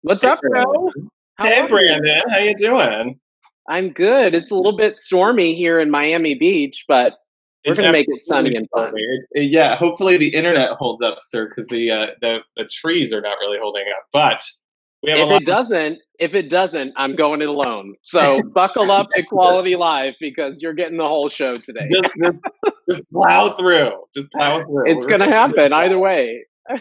What's Hey, up, Joe? Brandon. How Hey, are you? Brandon. How you doing? I'm good. It's a little bit stormy here in Miami Beach, but we're It's going to make it absolutely sunny and stormy. fun. Yeah, hopefully the internet holds up, sir, because the trees are not really holding up. But we have a lot. If it doesn't, I'm going it alone. So buckle up, Equality Live, because you're getting the whole show today. Just, just, just plow through. Just plow through. It's going to happen either way. I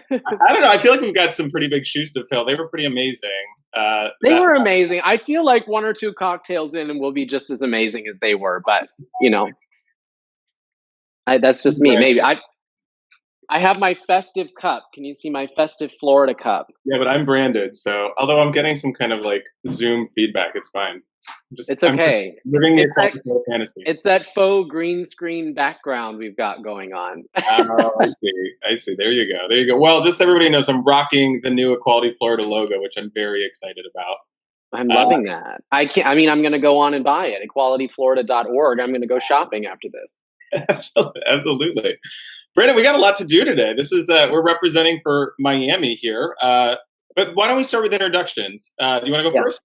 don't know. I feel like we've got some pretty big shoes to fill. They were pretty amazing. They That were amazing. I feel like one or two cocktails in and we'll be just as amazing as they were, but you know, that's just me. Maybe I have my festive cup. Can you see my festive Florida cup? Yeah, but I'm branded, so although I'm getting some kind of like Zoom feedback, it's fine. It's I'm just okay. living the It's that Equality fantasy. it's that faux green screen background we've got going on. Oh, I see. I see. There you go. There you go. Well, just so everybody knows, I'm rocking the new Equality Florida logo, which I'm very excited about. I'm Uh, loving that. I mean, I'm going to go on and buy it. equalityflorida.org. I'm going to go shopping after this. absolutely. Brandon, we got a lot to do today. This is we're representing for Miami here. But why don't we start with introductions? Do you want to go Yeah, first?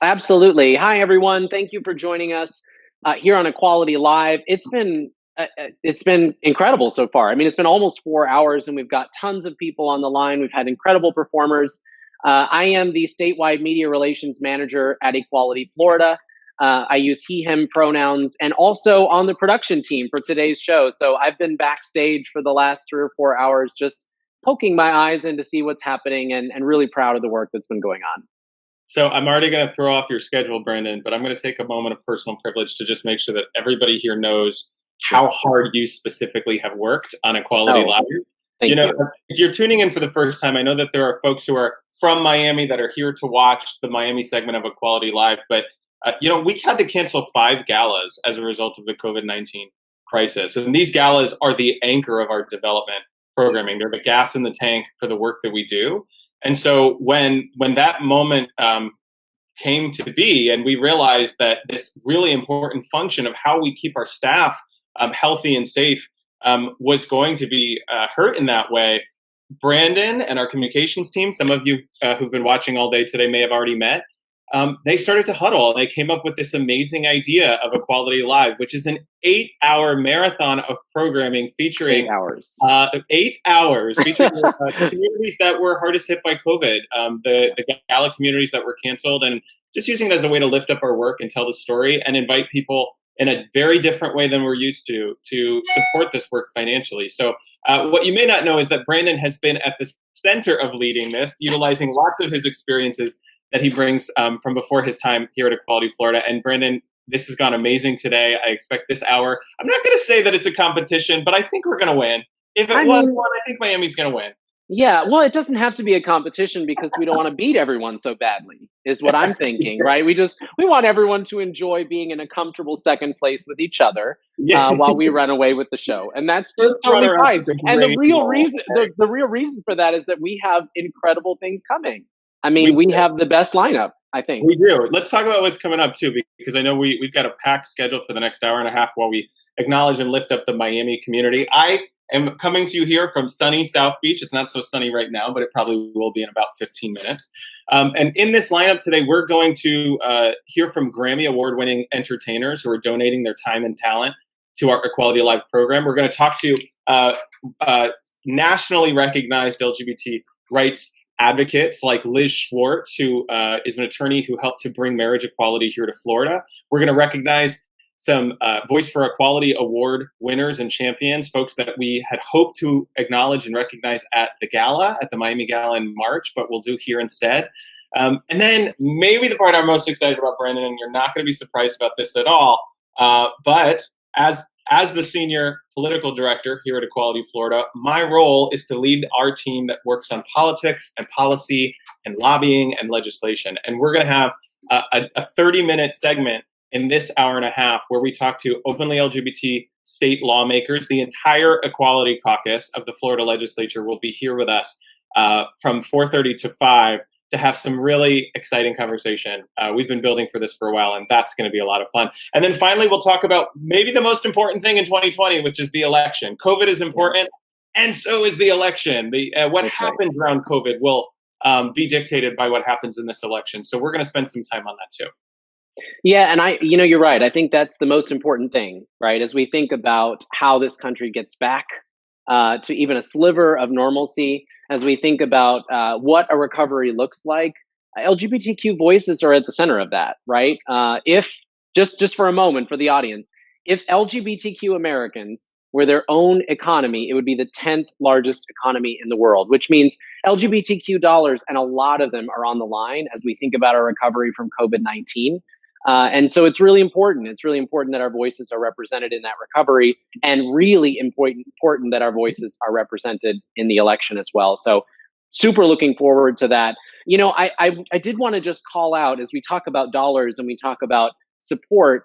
absolutely. Hi, everyone. Thank you for joining us here on Equality Live. It's been incredible so far. I mean, it's been almost 4 hours, and we've got tons of people on the line. We've had incredible performers. I am the statewide media relations manager at Equality Florida. I use he/him pronouns, and also on the production team for today's show. So I've been backstage for the last 3 or 4 hours, just poking my eyes in to see what's happening, and really proud of the work that's been going on. So I'm already going to throw off your schedule, Brandon, but I'm going to take a moment of personal privilege to just make sure that everybody here knows how hard you specifically have worked on Equality Oh, Live. thank you. If you're tuning in for the first time, I know that there are folks who are from Miami that are here to watch the Miami segment of Equality Live, but we had to cancel 5 galas as a result of the COVID-19 crisis, and these galas are the anchor of our development programming. They're the gas in the tank for the work that we do. And so when that moment came to be, and we realized that this really important function of how we keep our staff healthy and safe was going to be hurt in that way, Brandon and our communications team, some of you who've been watching all day today may have already met. They started to huddle and they came up with this amazing idea of Equality Live, which is an 8-hour marathon of programming featuring 8 hours. 8 hours featuring communities that were hardest hit by COVID, the gala communities that were canceled, and just using it as a way to lift up our work and tell the story and invite people in a very different way than we're used to support this work financially. So what you may not know is that Brandon has been at the center of leading this, utilizing lots of his experiences that he brings from before his time here at Equality Florida. And Brandon, this has gone amazing today. I expect this hour. I'm not going to say that it's a competition, but I think we're going to win. If it was one, I think Miami's going to win. Yeah, well, it doesn't have to be a competition because we don't want to beat everyone so badly, is what I'm thinking, right? We want everyone to enjoy being in a comfortable second place with each other while we run away with the show, and that's just totally fine. And the real reason for that is that we have incredible things coming. I mean, we have the best lineup, I think. We do. Let's talk about what's coming up too, because I know we've got a packed schedule for the next hour and a half while we acknowledge and lift up the Miami community. I am coming to you here from sunny South Beach. It's not so sunny right now, but it probably will be in about 15 minutes. And in this lineup today, we're going to hear from Grammy Award-winning entertainers who are donating their time and talent to our Equality Live program. We're going to talk to nationally recognized LGBT rights advocates like Liz Schwartz, who is an attorney who helped to bring marriage equality here to Florida. We're going to recognize some Voice for Equality Award winners and champions, folks that we had hoped to acknowledge and recognize at the Miami Gala in March, but we'll do here instead. And then maybe the part I'm most excited about, Brandon, and you're not going to be surprised about this at all, but as the senior political director here at Equality Florida, my role is to lead our team that works on politics and policy and lobbying and legislation. And we're going to have a 30-minute segment in this hour and a half where we talk to openly LGBT state lawmakers. The entire Equality Caucus of the Florida legislature will be here with us from 4:30 to 5 to have some really exciting conversation. We've been building for this for a while, and that's going to be a lot of fun. And then finally, we'll talk about maybe the most important thing in 2020, which is the election. COVID is important, and so is the election. What happens around COVID will be dictated by what happens in this election. So we're going to spend some time on that too. Yeah, and you're right. I think that's the most important thing, right? As we think about how this country gets back to even a sliver of normalcy, as we think about what a recovery looks like, LGBTQ voices are at the center of that, right? If just for a moment for the audience, if LGBTQ Americans were their own economy, it would be the 10th largest economy in the world, which means LGBTQ dollars, and a lot of them are on the line as we think about our recovery from COVID-19. And so it's really important. It's really important that our voices are represented in that recovery, and really important that our voices are represented in the election as well. So super looking forward to that. I did want to just call out, as we talk about dollars and we talk about support,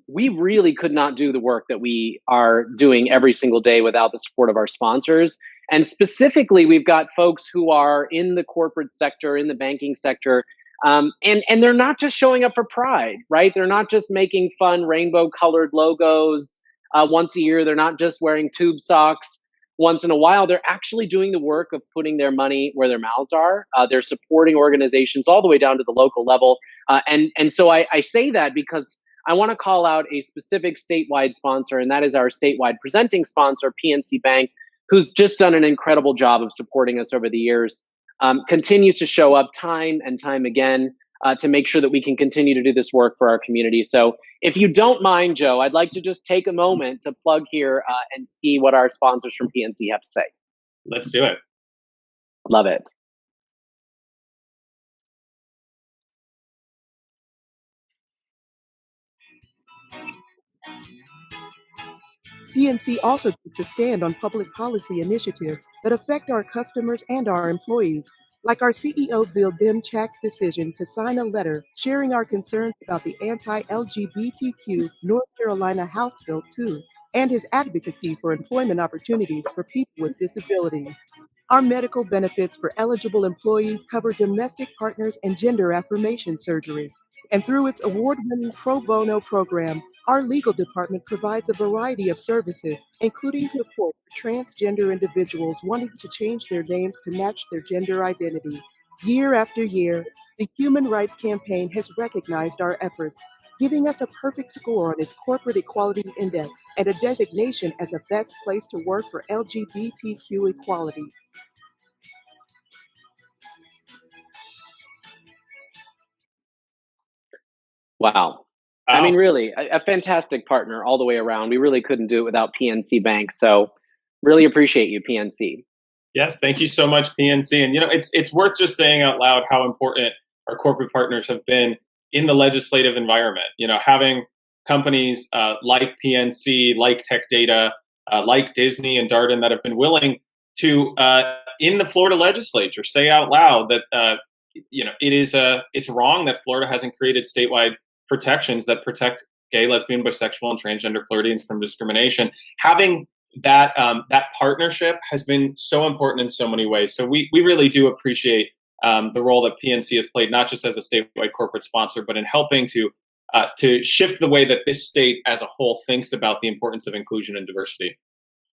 we really could not do the work that we are doing every single day without the support of our sponsors. And specifically, we've got folks who are in the corporate sector, in the banking sector, and they're not just showing up for Pride, right? They're not just making fun rainbow colored logos once a year. They're not just wearing tube socks once in a while. They're actually doing the work of putting their money where their mouths are. They're supporting organizations all the way down to the local level. And so I say that because I want to call out a specific statewide sponsor, and that is our statewide presenting sponsor, PNC Bank, who's just done an incredible job of supporting us over the years. Continues to show up time and time again to make sure that we can continue to do this work for our community. So if you don't mind, Joe, I'd like to just take a moment to plug here and see what our sponsors from PNC have to say. Let's do it. Love it. PNC also takes a stand on public policy initiatives that affect our customers and our employees, like our CEO Bill Demchak's decision to sign a letter sharing our concerns about the anti-LGBTQ North Carolina House Bill 2, and his advocacy for employment opportunities for people with disabilities. Our medical benefits for eligible employees cover domestic partners and gender affirmation surgery. And through its award-winning pro bono program, our legal department provides a variety of services, including support for transgender individuals wanting to change their names to match their gender identity. Year after year, the Human Rights Campaign has recognized our efforts, giving us a perfect score on its Corporate Equality Index and a designation as a best place to work for LGBTQ equality. Wow. I mean, really, a fantastic partner all the way around. We really couldn't do it without PNC Bank. So really appreciate you, PNC. Yes, thank you so much, PNC. And it's worth just saying out loud how important our corporate partners have been in the legislative environment. Having companies like PNC, like Tech Data, like Disney and Darden that have been willing to, in the Florida legislature, say out loud that it's wrong that Florida hasn't created statewide protections that protect gay, lesbian, bisexual, and transgender Floridians from discrimination. Having that partnership has been so important in so many ways. So we really do appreciate the role that PNC has played, not just as a statewide corporate sponsor, but in helping to shift the way that this state as a whole thinks about the importance of inclusion and diversity.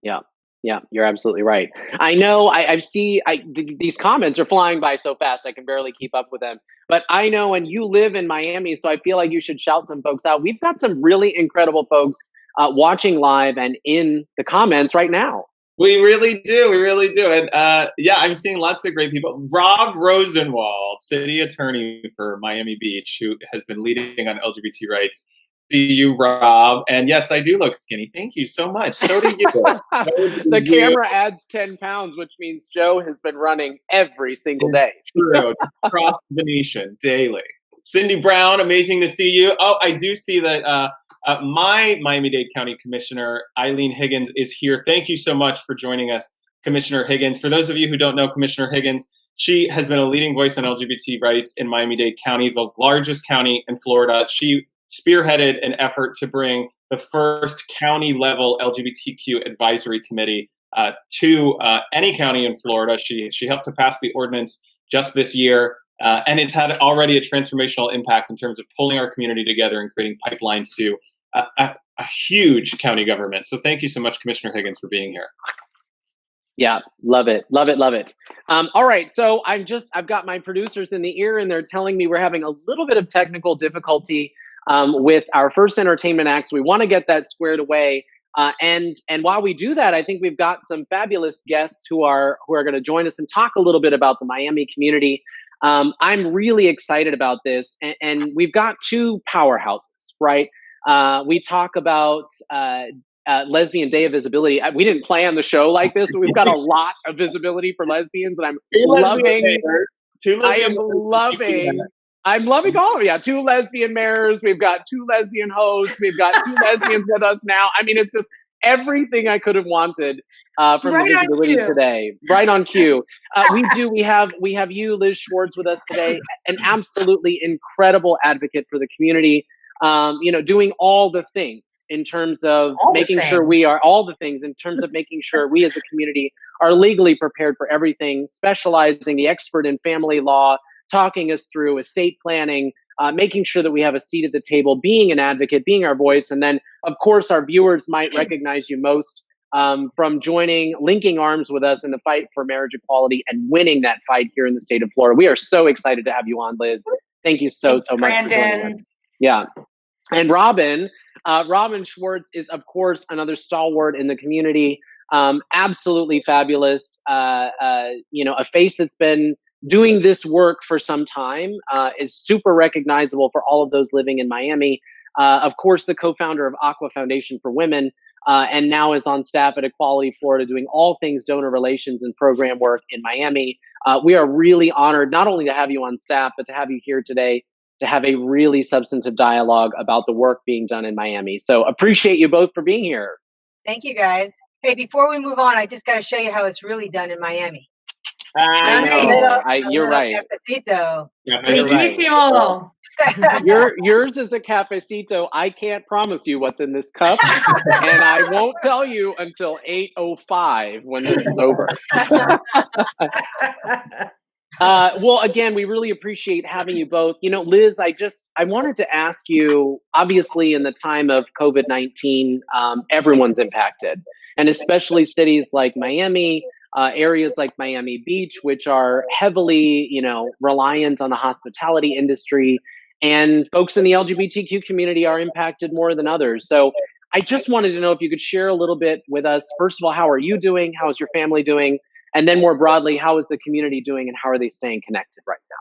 Yeah, you're absolutely right. I know these comments are flying by so fast I can barely keep up with them. But I know, and you live in Miami, so I feel like you should shout some folks out. We've got some really incredible folks watching live and in the comments right now. We really do. And I'm seeing lots of great people. Rob Rosenwald, city attorney for Miami Beach, who has been leading on LGBT rights. See you, Rob. And yes, I do look skinny. Thank you so much. So do you. The camera adds 10 pounds, which means Joe has been running every single day. True. Across the nation daily. Cindy Brown, amazing to see you. Oh, I do see that my Miami-Dade County Commissioner, Eileen Higgins, is here. Thank you so much for joining us, Commissioner Higgins. For those of you who don't know Commissioner Higgins, she has been a leading voice on LGBT rights in Miami-Dade County, the largest county in Florida. She spearheaded an effort to bring the first county-level LGBTQ advisory committee to any county in Florida. She helped to pass the ordinance just this year, and it's had already a transformational impact in terms of pulling our community together and creating pipelines to a huge county government. So thank you so much, Commissioner Higgins, for being here. Yeah, love it, love it, love it. All right, so I've got my producers in the ear, and they're telling me we're having a little bit of technical difficulty with our first entertainment acts. We want to get that squared away, and while we do that, I think we've got some fabulous guests who are going to join us and talk a little bit about the Miami community. I'm really excited about this, and we've got two powerhouses, right? We talk about Lesbian Day of Visibility. We didn't plan the show like this, but we've got a lot of visibility for lesbians, and I'm loving. I am loving. I'm loving all of you. Yeah, two lesbian mayors. We've got two lesbian hosts. We've got two lesbians with us now. I mean, it's just everything I could have wanted from Right the on visibility cue. today. Right on cue. We have you, Liz Schwartz, with us today, an absolutely incredible advocate for the community. Doing all the things in terms of All the making sure things. we are all the things in terms of making sure we as a community are legally prepared for everything, specializing the expert in family law, talking us through estate planning, making sure that we have a seat at the table, being an advocate, being our voice. And then, of course, our viewers might recognize you most from linking arms with us in the fight for marriage equality and winning that fight here in the state of Florida. We are so excited to have you on, Liz. Thank you so Thanks, much for joining Brandon. us. Yeah. And Robin Schwartz is, of course, another stalwart in the community. Absolutely fabulous. A face that's been doing this work for some time, is super recognizable for all of those living in Miami. Of course, the co-founder of Aqua Foundation for Women, and now is on staff at Equality Florida doing all things donor relations and program work in Miami. We are really honored not only to have you on staff, but to have you here today to have a really substantive dialogue about the work being done in Miami. So appreciate you both for being here. Thank you, guys. Hey, before we move on, I just got to show you how it's really done in Miami. I know. You're right. Cafecito. Bellissimo. Yours is a cafecito. I can't promise you what's in this cup, and I won't tell you until 8:05 when this is over. Well, again, we really appreciate having you both. Liz, I wanted to ask you, obviously in the time of COVID-19, everyone's impacted, and especially cities like Miami, areas like Miami Beach, which are heavily, reliant on the hospitality industry, and folks in the LGBTQ community are impacted more than others. So I just wanted to know if you could share a little bit with us. First of all, how are you doing? How is your family doing? And then more broadly, how is the community doing and how are they staying connected right now?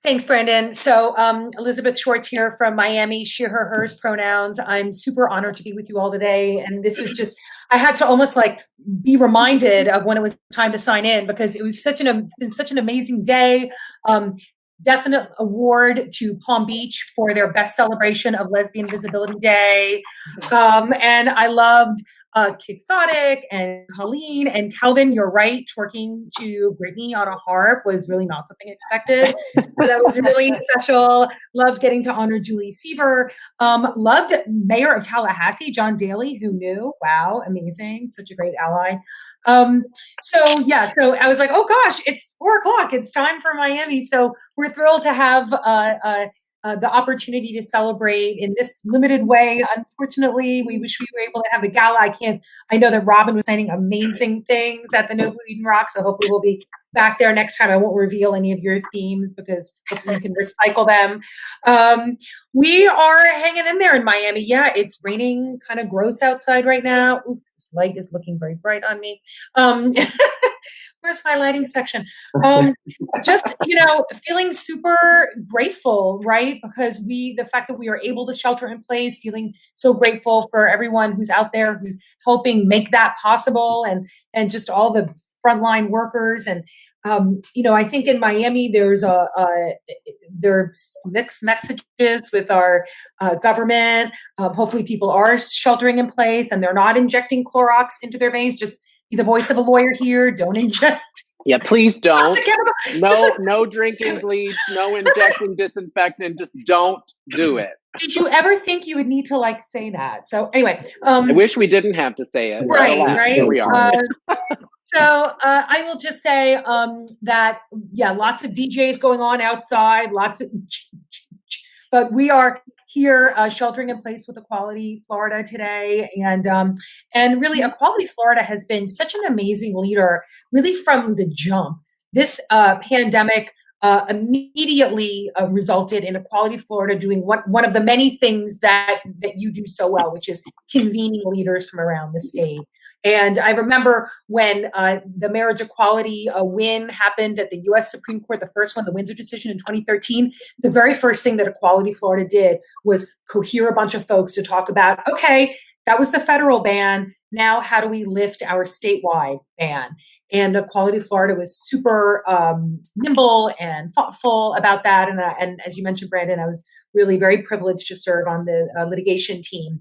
Thanks, Brandon. So Elizabeth Schwartz here from Miami, she, her, hers pronouns. I'm super honored to be with you all today. And this was just, I had to almost be reminded of when it was time to sign in because it's been such an amazing day. Definite award to Palm Beach for their best celebration of Lesbian Visibility Day. And I loved Quixotic and Colleen and Calvin. You're right. Twerking to Britney on a harp was really not something expected. So that was really special. Loved getting to honor Julie Seaver. Loved Mayor of Tallahassee, John Daly, who knew. Wow, amazing. Such a great ally. So I was like, oh gosh, it's 4:00. It's time for Miami. So we're thrilled to have the opportunity to celebrate in this limited way. Unfortunately, we wish we were able to have the gala. I know that Robin was planning amazing things at the Nobu Eden Rock, so hopefully we'll be back there next time. I won't reveal any of your themes because hopefully you can recycle them. We are hanging in there in Miami. Yeah, it's raining kind of gross outside right now. Ooh, this light is looking very bright on me. Where's my lighting section? Just, feeling super grateful, right? Because the fact that we are able to shelter in place, feeling so grateful for everyone who's out there, who's helping make that possible and just all the frontline workers. And, I think in Miami, there's mixed messages with our government. Hopefully people are sheltering in place and they're not injecting Clorox into their veins. Just be the voice of a lawyer here. Don't ingest. Yeah, please don't. No drinking bleach, no injecting disinfectant. Just don't do it. Did you ever think you would need to say that? So anyway, I wish we didn't have to say it. Right. Here we are. So I will just say that lots of DJs going on outside, but we are here sheltering in place with Equality Florida today, and really Equality Florida has been such an amazing leader, really from the jump. This pandemic immediately resulted in Equality Florida doing one of the many things that you do so well, which is convening leaders from around the state. And I remember when the marriage equality win happened at the U.S. Supreme Court, the first one, the Windsor decision in 2013, the very first thing that Equality Florida did was cohere a bunch of folks to talk about, okay, that was the federal ban. Now, how do we lift our statewide ban? And Equality Florida was super nimble and thoughtful about that. And as you mentioned, Brandon, I was really very privileged to serve on the litigation team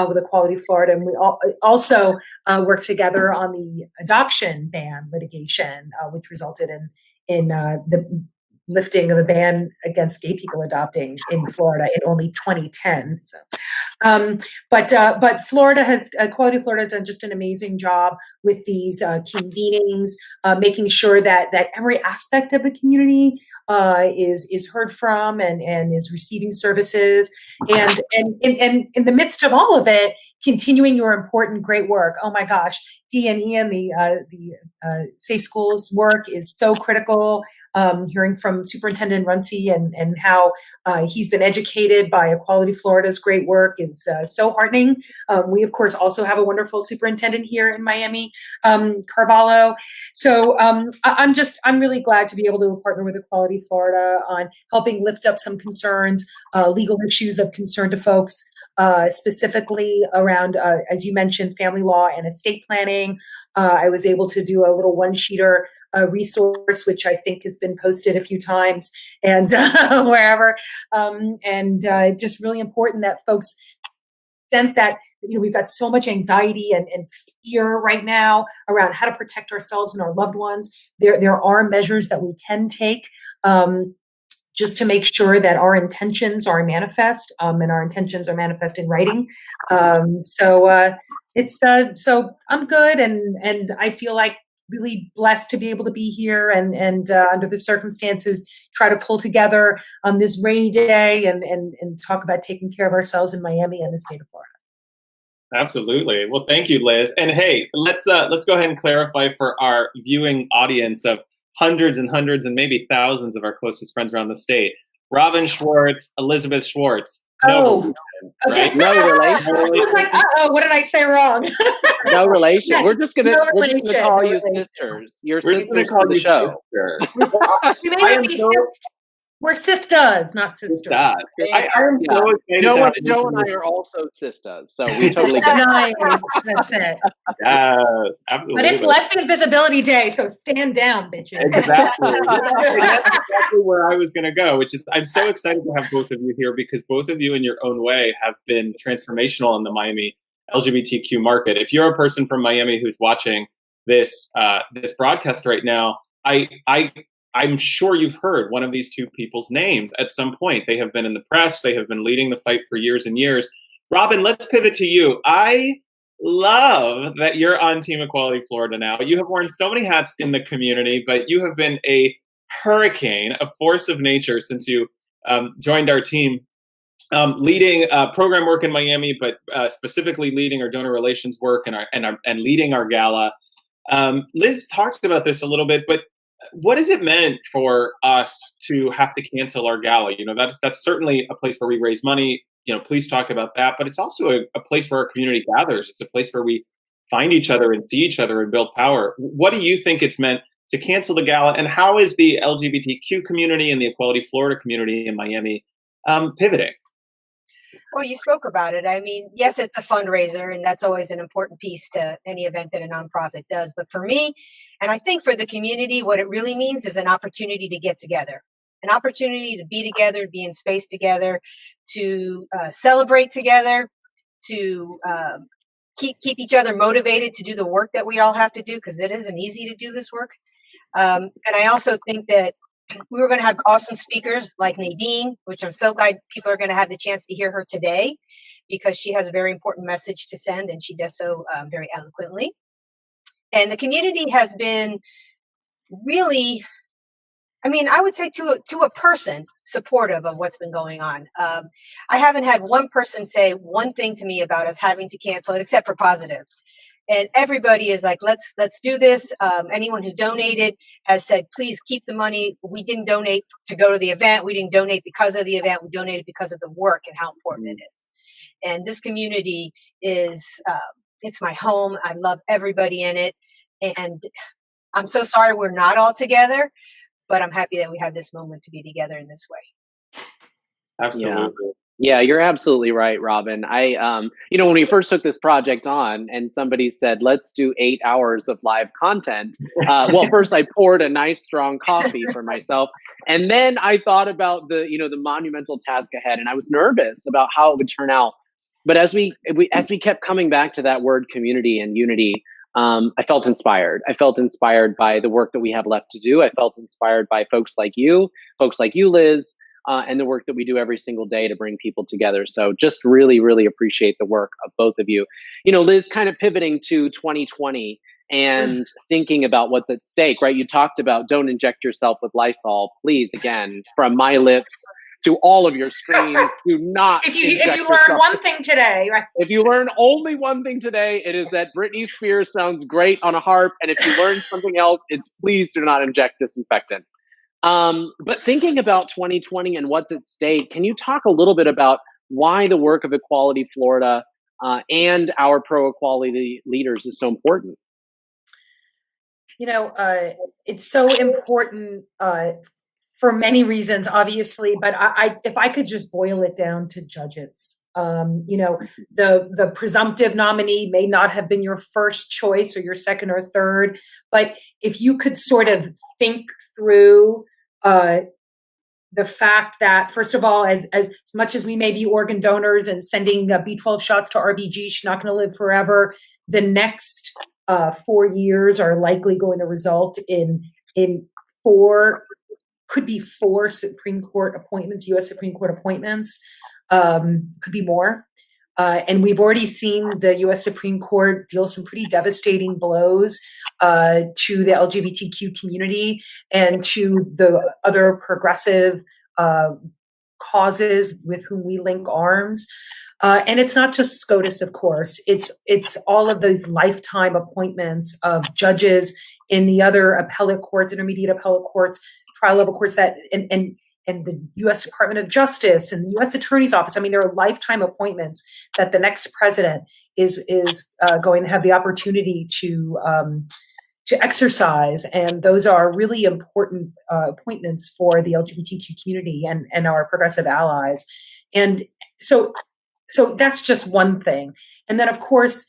with Equality Florida. And we also worked together on the adoption ban litigation, which resulted in the lifting of the ban against gay people adopting in Florida in only 2010. So, but Florida Equality Florida has done just an amazing job with these convenings, making sure that every aspect of the community is heard from and is receiving services, and in the midst of all of it, continuing your important, great work. Oh my gosh, Dee and Ian, the Safe Schools work is so critical. Hearing from Superintendent Runcie and how he's been educated by Equality Florida's great work is so heartening. We, of course, also have a wonderful superintendent here in Miami, Carvalho. So I'm really glad to be able to partner with Equality Florida on helping lift up some concerns, legal issues of concern to folks, specifically around, as you mentioned, family law and estate planning. I was able to do a little one-sheeter resource, which I think has been posted a few times and wherever. Just really important that folks sense that, we've got so much anxiety and fear right now around how to protect ourselves and our loved ones. There are measures that we can take just to make sure that our intentions are manifest, and our intentions are manifest in writing. So I'm good, and I feel like really blessed to be able to be here and under the circumstances, try to pull together this rainy day and talk about taking care of ourselves in Miami and the state of Florida. Absolutely. Well, thank you, Liz. And hey, let's go ahead and clarify for our viewing audience of hundreds and hundreds and maybe thousands of our closest friends around the state. Robin Schwartz, Elizabeth Schwartz. No relation, right? No relation. I was like, what did I say wrong? No relation. Yes, we're just gonna call you relation. sisters. You're We're just sisters gonna call for the you show. sisters. We may not be we're sisters, not sisters. I am so excited. Joe and I are also sisters, so we totally get Nice. That's it. Yes, absolutely. But it's Lesbian Visibility Day, so stand down, bitches. Exactly. And that's exactly where I was going to go, which is I'm so excited to have both of you here because both of you in your own way have been transformational in the Miami LGBTQ market. If you're a person from Miami who's watching this broadcast right now, I'm sure you've heard one of these two people's names at some point. They have been in the press. They have been leading the fight for years and years. Robin, let's pivot to you. I love that you're on Team Equality Florida now. You have worn so many hats in the community, but you have been a hurricane, a force of nature since you joined our team, leading program work in Miami, but specifically leading our donor relations work and leading our gala. Liz talked about this a little bit, but what has it meant for us to have to cancel our gala? That's certainly a place where we raise money. Please talk about that. But it's also a place where our community gathers. It's a place where we find each other and see each other and build power. What do you think it's meant to cancel the gala? And how is the LGBTQ community and the Equality Florida community in Miami pivoting? Well, you spoke about it. I mean, yes, it's a fundraiser, and that's always an important piece to any event that a nonprofit does. But for me, and I think for the community, what it really means is an opportunity to get together, an opportunity to be together, be in space together, to celebrate together, to keep each other motivated to do the work that we all have to do, because it isn't easy to do this work. And I also think that we were going to have awesome speakers like Nadine, which I'm so glad people are going to have the chance to hear her today, because she has a very important message to send, and she does so very eloquently. And the community has been really, I mean, I would say to a person supportive of what's been going on. I haven't had one person say one thing to me about us having to cancel it, except for positive. And everybody is like, let's do this. Anyone who donated has said, please keep the money. We didn't donate to go to the event. We didn't donate because of the event. We donated because of the work and how important it is. And this community is, it's my home. I love everybody in it. And I'm so sorry we're not all together, but I'm happy that we have this moment to be together in this way. Absolutely. Yeah, you're absolutely right, Robin. When we first took this project on and somebody said, let's do 8 hours of live content. Well, first I poured a nice strong coffee for myself. And then I thought about the monumental task ahead, and I was nervous about how it would turn out. But as we kept coming back to that word community and unity, I felt inspired. I felt inspired by the work that we have left to do. I felt inspired by folks like you, Liz, and the work that we do every single day to bring people together. So just really, really appreciate the work of both of you. Liz, kind of pivoting to 2020 and thinking about what's at stake, right? You talked about don't inject yourself with Lysol. Please, again, from my lips to all of your screens, do not. If you learn one thing today, right? If you learn only one thing today, it is that Britney Spears sounds great on a harp. And if you learn something else, it's please do not inject disinfectant. But thinking about 2020 and what's at stake, can you talk a little bit about why the work of Equality Florida and our pro-equality leaders is so important? It's so important for many reasons, obviously, but if I could just boil it down to judges, the presumptive nominee may not have been your first choice or your second or third, but if you could sort of think through the fact that, first of all, as much as we may be organ donors and sending B12 shots to RBG, she's not going to live forever. The next 4 years are likely going to result in could be four Supreme Court appointments, U.S. Supreme Court appointments, could be more. And we've already seen the U.S. Supreme Court deal some pretty devastating blows to the LGBTQ community and to the other progressive causes with whom we link arms. And it's not just SCOTUS, of course. It's all of those lifetime appointments of judges in the other appellate courts, intermediate appellate courts, trial level courts and the U.S. Department of Justice and the U.S. Attorney's Office. I mean, there are lifetime appointments that the next president is going to have the opportunity to exercise, and those are really important appointments for the LGBTQ community and our progressive allies. And so that's just one thing. And then, of course,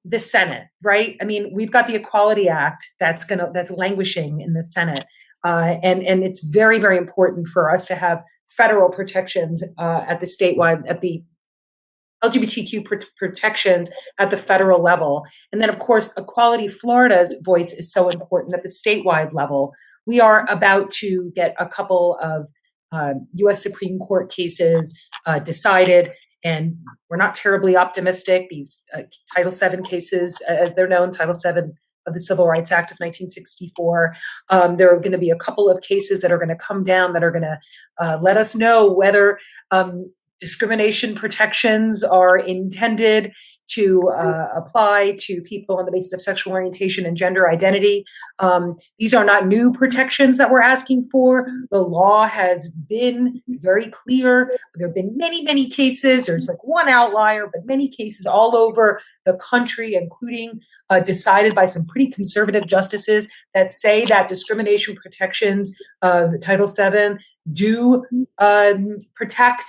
the Senate, right? I mean, we've got the Equality Act that's languishing in the Senate. And it's very, very important for us to have federal protections at the LGBTQ protections at the federal level. And then, of course, Equality Florida's voice is so important at the statewide level. We are about to get a couple of U.S. Supreme Court cases decided, and we're not terribly optimistic. These Title VII cases, as they're known, Title VII of the Civil Rights Act of 1964. There are going to be a couple of cases that are going to come down that are going to let us know whether discrimination protections are intended to apply to people on the basis of sexual orientation and gender identity. These are not new protections that we're asking for. The law has been very clear. There have been many, many cases. There's like one outlier, but many cases all over the country, including decided by some pretty conservative justices that say that discrimination protections of Title VII do protect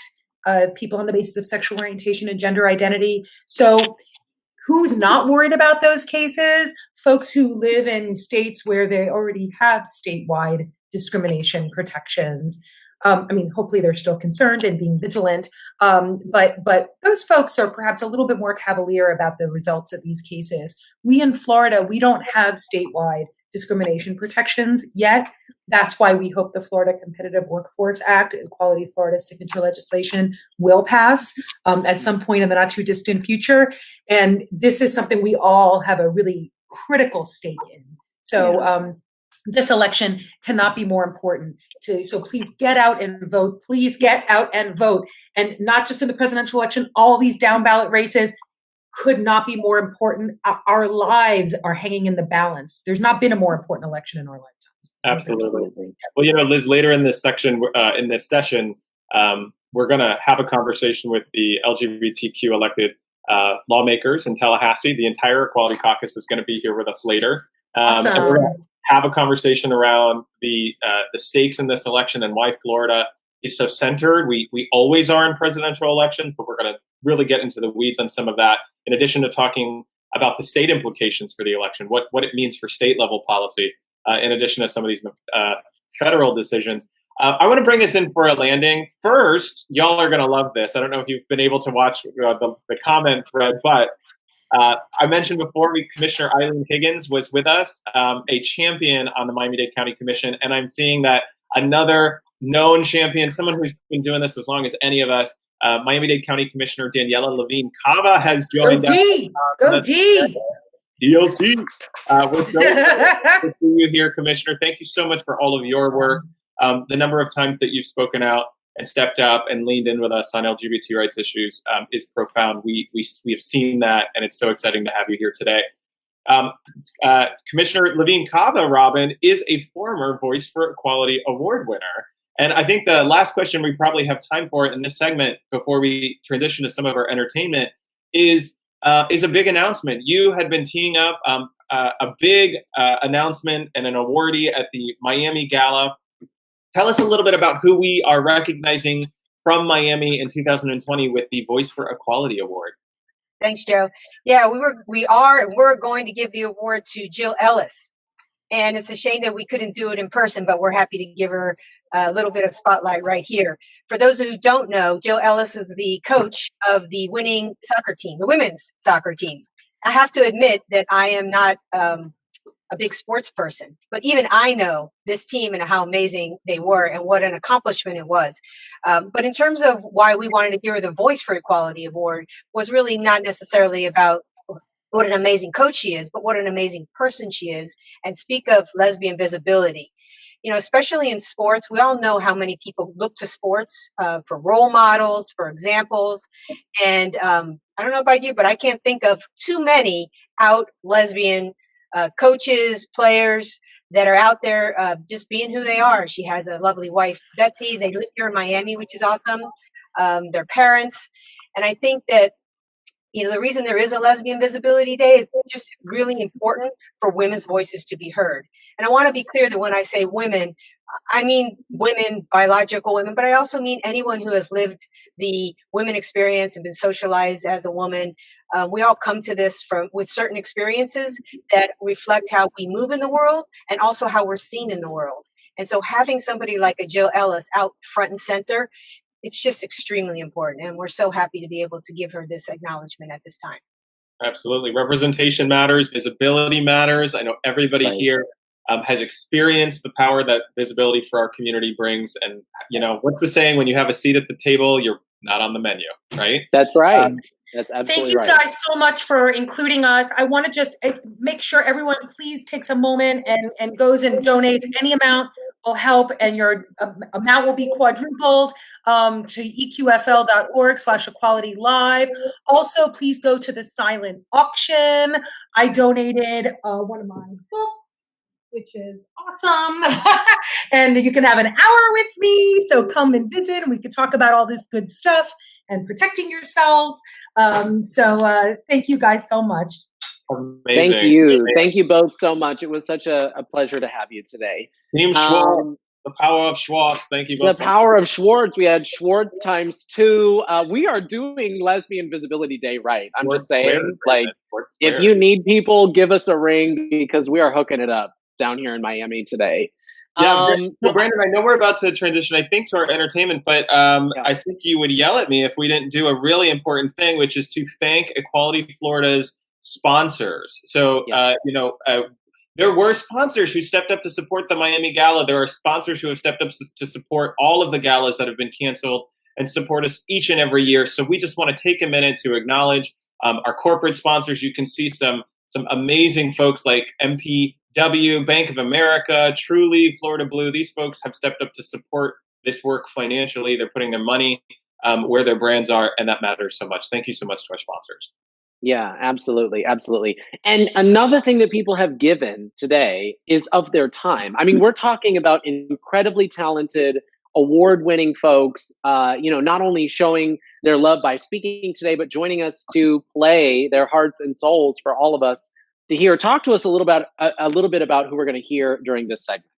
people on the basis of sexual orientation and gender identity. So who's not worried about those cases? Folks who live in states where they already have statewide discrimination protections. Hopefully they're still concerned and being vigilant. But those folks are perhaps a little bit more cavalier about the results of these cases. We in Florida, we don't have statewide discrimination protections yet. That's why we hope the Florida Competitive Workforce Act, Equality Florida signature legislation, will pass at some point in the not too distant future. And this is something we all have a really critical stake in. So this election cannot be more important. So please get out and vote. Please get out and vote. And not just in the presidential election, all these down ballot races could not be more important. Our lives are hanging in the balance. There's not been a more important election in our lifetimes. Absolutely. Well, Liz, later in this session, we're going to have a conversation with the LGBTQ elected lawmakers in Tallahassee. The entire Equality Caucus is going to be here with us later. Awesome. And we're going to have a conversation around the stakes in this election and why Florida is so centered. We always are in presidential elections, but we're going to really get into the weeds on some of that, in addition to talking about the state implications for the election, what it means for state level policy, in addition to some of these federal decisions. I want to bring us in for a landing. First, y'all are going to love this. I don't know if you've been able to watch the comment thread, but I mentioned before, Commissioner Eileen Higgins was with us, a champion on the Miami-Dade County Commission, and I'm seeing that another known champion, someone who's been doing this as long as any of us, Miami-Dade County Commissioner Daniela Levine Cava has joined us. Go D! DLC. We're so excited to see you here, Commissioner. Thank you so much for all of your work. The number of times that you've spoken out and stepped up and leaned in with us on LGBT rights issues is profound. We have seen that, and it's so exciting to have you here today. Commissioner Levine Cava, Robin, is a former Voice for Equality Award winner. And I think the last question we probably have time for in this segment before we transition to some of our entertainment is a big announcement. You had been teeing up a big announcement and an awardee at the Miami Gala. Tell us a little bit about who we are recognizing from Miami in 2020 with the Voice for Equality Award. Thanks, Joe. Yeah, we're going to give the award to Jill Ellis. And it's a shame that we couldn't do it in person, but we're happy to give her a little bit of spotlight right here. For those who don't know, Jill Ellis is the coach of the winning soccer team, the women's soccer team. I have to admit that I am not a big sports person, but even I know this team and how amazing they were and what an accomplishment it was. But in terms of why we wanted to give her the Voice for Equality Award was really not necessarily about what an amazing coach she is, but what an amazing person she is, and speak of lesbian visibility. Especially in sports, we all know how many people look to sports for role models, for examples. And I don't know about you, but I can't think of too many out lesbian coaches, players that are out there just being who they are. She has a lovely wife, Betsy. They live here in Miami, which is awesome. Their parents. And I think that the reason there is a Lesbian Visibility Day is just really important for women's voices to be heard. And I want to be clear that when I say women, I mean women, biological women, but I also mean anyone who has lived the women experience and been socialized as a woman. We all come to this with certain experiences that reflect how we move in the world and also how we're seen in the world. And so having somebody like a Jill Ellis out front and center, it's just extremely important. And we're so happy to be able to give her this acknowledgement at this time. Absolutely. Representation matters. Visibility matters. I know everybody here has experienced the power that visibility for our community brings. And, what's the saying? When you have a seat at the table, you're not on the menu, right? That's right. That's absolutely right. Thank you guys so much for including us. I want to just make sure everyone please takes a moment and goes and donates. Any amount will help, and your amount will be quadrupled to eqfl.org/equalitylive. Also, please go to the silent auction. I donated one of my books, which is awesome. And you can have an hour with me. So come and visit, and we can talk about all this good stuff and protecting yourselves. So thank you guys so much. Amazing. Thank you. Thank you both so much. It was such a pleasure to have you today. Team Schwartz, the power of Schwartz. Thank you both. The power of Schwartz. We had Schwartz times 2. We are doing Lesbian Visibility Day right. I'm just saying, if you need people, give us a ring because we are hooking it up down here in Miami today. Yeah, so Brandon, I know we're about to transition, I think, to our entertainment, but I think you would yell at me if we didn't do a really important thing, which is to thank Equality Florida's sponsors. So, there were sponsors who stepped up to support the Miami Gala. There are sponsors who have stepped up to support all of the galas that have been canceled and support us each and every year. So we just want to take a minute to acknowledge our corporate sponsors. You can see some amazing folks like MP W, Bank of America, Truly, Florida Blue. These folks have stepped up to support this work financially. They're putting their money where their brands are, and that matters so much. Thank you so much to our sponsors. Yeah, absolutely, absolutely. And another thing that people have given today is of their time. I mean, we're talking about incredibly talented, award-winning folks. Not only showing their love by speaking today, but joining us to play their hearts and souls for all of us to hear. Talk to us a little bit about who we're going to hear during this segment.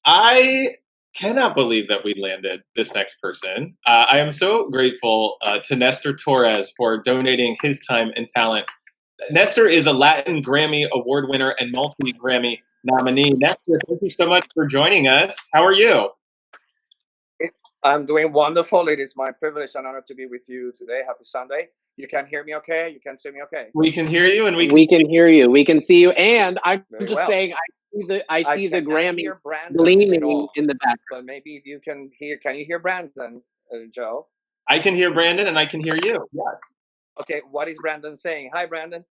I cannot believe that we landed this next person. I am so grateful to Nestor Torres for donating his time and talent. Nestor is a Latin Grammy Award winner and multi-Grammy nominee. Nestor, thank you so much for joining us. How are you? I'm doing wonderful. It is my privilege and honor to be with you today. Happy Sunday. You can hear me okay? You can see me okay? We can hear you, and we can hear you. We can see you. And I'm Very just well. saying, I see the cannot Grammy hear Brandon at gleaming all, in the background. but maybe if you can you hear Brandon, Joe? I can hear Brandon, and I can hear you. Yes. Okay, what is Brandon saying? Hi, Brandon.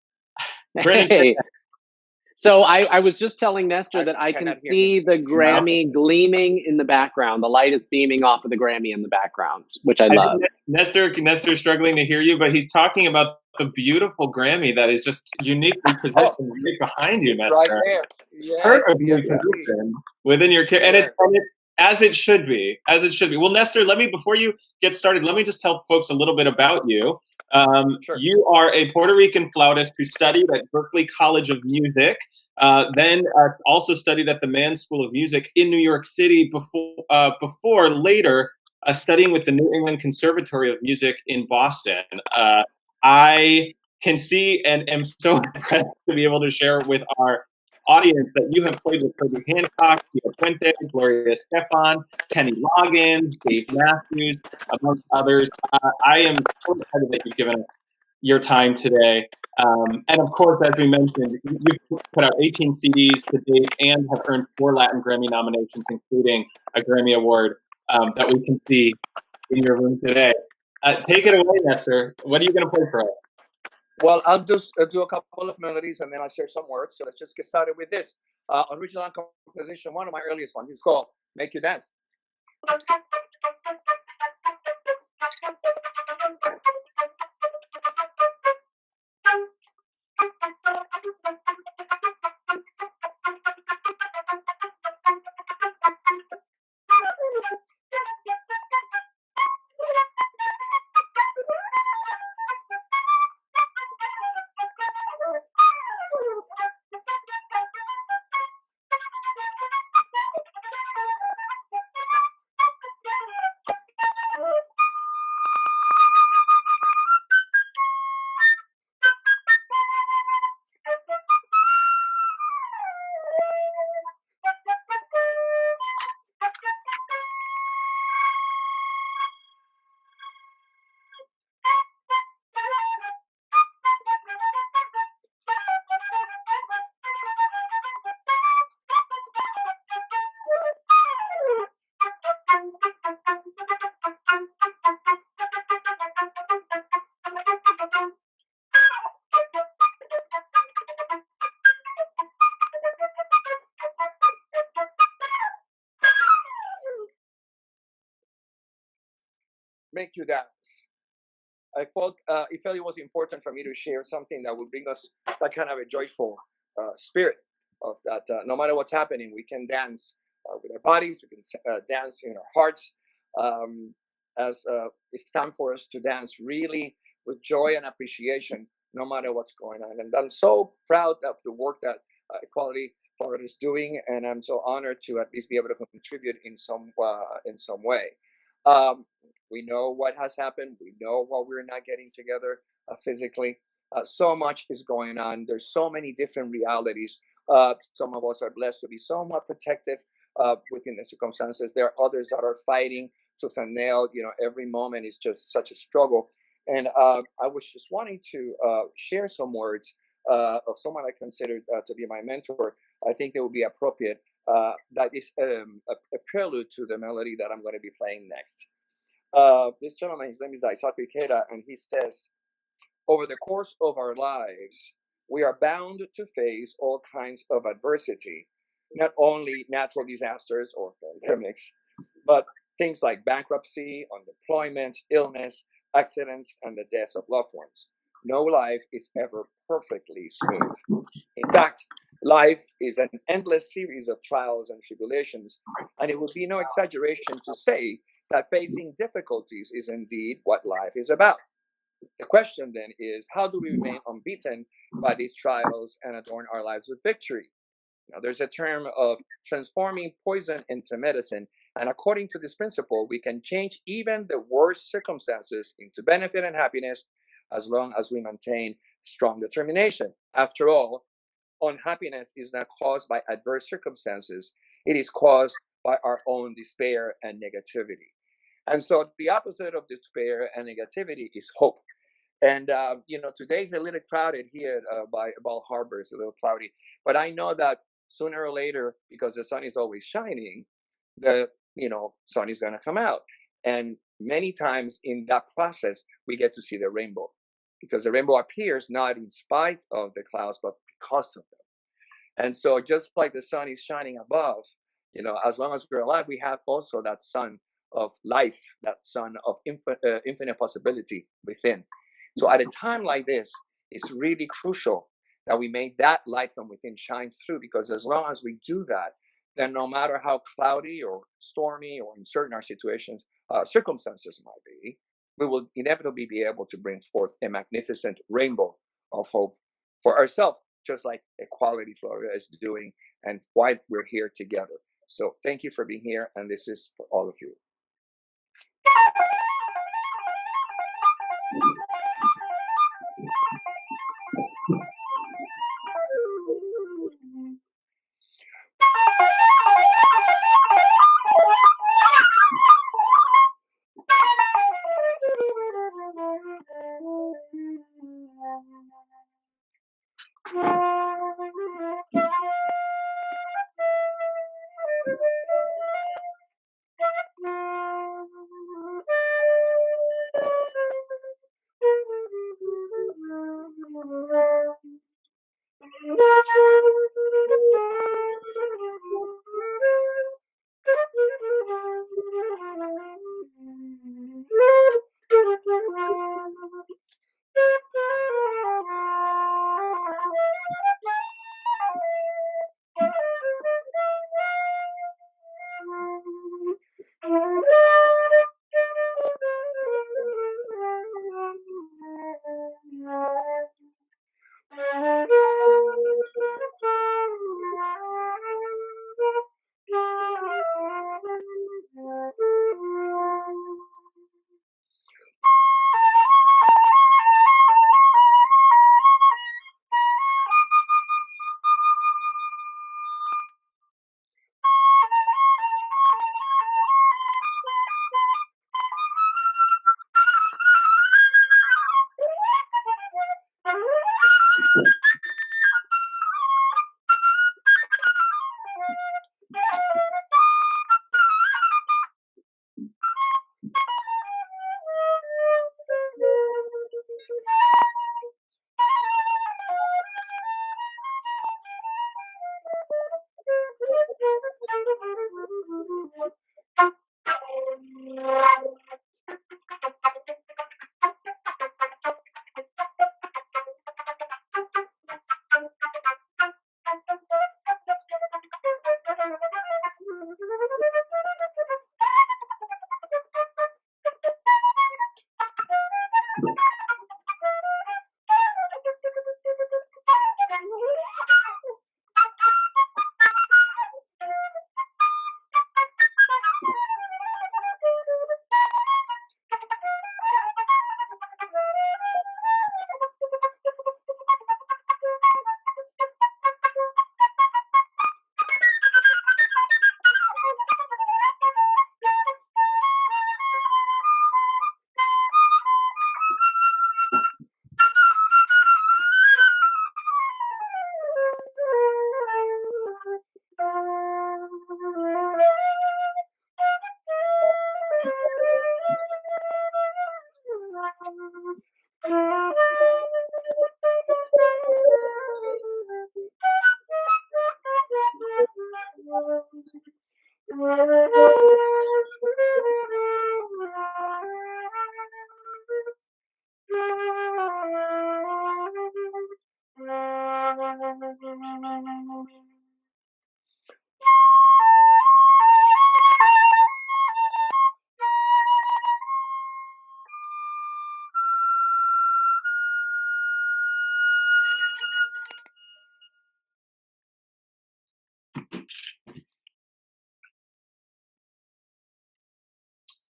Brandon, Hey. So I was just telling Nestor that I can cannot hear see him. the Grammy gleaming in the background. The light is beaming off of the Grammy in the background, which I love. Nestor's struggling to hear you, but he's talking about the beautiful Grammy that is just uniquely positioned right behind you, Nestor. Right there. Yes, positioned within your and it's as it should be. As it should be. Well, Nestor, before you get started, let me just tell folks a little bit about you. Sure. You are a Puerto Rican flautist who studied at Berklee College of Music, then also studied at the Mann School of Music in New York City before later studying with the New England Conservatory of Music in Boston. I can see and am so impressed to be able to share with our audience that you have played with Herbie Hancock, Tio Puente, Gloria Estefan, Kenny Loggins, Dave Matthews, among others. I am so excited that you've given us your time today. And of course, as we mentioned, you've put out 18 CDs to date and have earned 4 Latin Grammy nominations, including a Grammy Award that we can see in your room today. Take it away, Nestor. What are you going to play for us? Well, I'll just do a couple of melodies and then I'll share some words. So let's just get started with this. Original composition, one of my earliest ones. It's called Make You Dance. Make You Dance. I felt it was important for me to share something that would bring us that kind of a joyful spirit of that. No matter what's happening, we can dance with our bodies. We can dance in our hearts. As it's time for us to dance really with joy and appreciation, no matter what's going on. And I'm so proud of the work that Equality Florida is doing, and I'm so honored to at least be able to contribute in some way. We know what has happened. We know why we're not getting together physically. So much is going on. There's so many different realities. Some of us are blessed to be somewhat protective within the circumstances. There are others that are fighting tooth and nail. Every moment is just such a struggle. And I was just wanting to share some words of someone I considered to be my mentor. I think it would be appropriate. That is a prelude to the melody that I'm going to be playing next. This gentleman, his name is Daisaku Ikeda, and he says, over the course of our lives, we are bound to face all kinds of adversity, not only natural disasters or pandemics, but things like bankruptcy, unemployment, illness, accidents, and the deaths of loved ones. No life is ever perfectly smooth. In fact, life is an endless series of trials and tribulations, and it would be no exaggeration to say that facing difficulties is indeed what life is about. The question then is, how do we remain unbeaten by these trials and adorn our lives with victory? Now, there's a term of transforming poison into medicine, and according to this principle, we can change even the worst circumstances into benefit and happiness as long as we maintain strong determination. After all, unhappiness is not caused by adverse circumstances, it is caused by our own despair and negativity. And so the opposite of despair and negativity is hope. And today's a little crowded here by Bal Harbor. It's a little cloudy, but I know that sooner or later, because the sun is always shining, the sun is going to come out. And many times in that process, we get to see the rainbow, because the rainbow appears not in spite of the clouds, but because of them. And so, just like the sun is shining above, as long as we're alive, we have also that sun of life, that sun of infinite possibility within. So at a time like this, it's really crucial that we make that light from within shine through, because as long as we do that, then no matter how cloudy or stormy or uncertain our circumstances might be, we will inevitably be able to bring forth a magnificent rainbow of hope for ourselves, just like Equality Florida is doing, and why we're here together. So thank you for being here, and this is for all of you.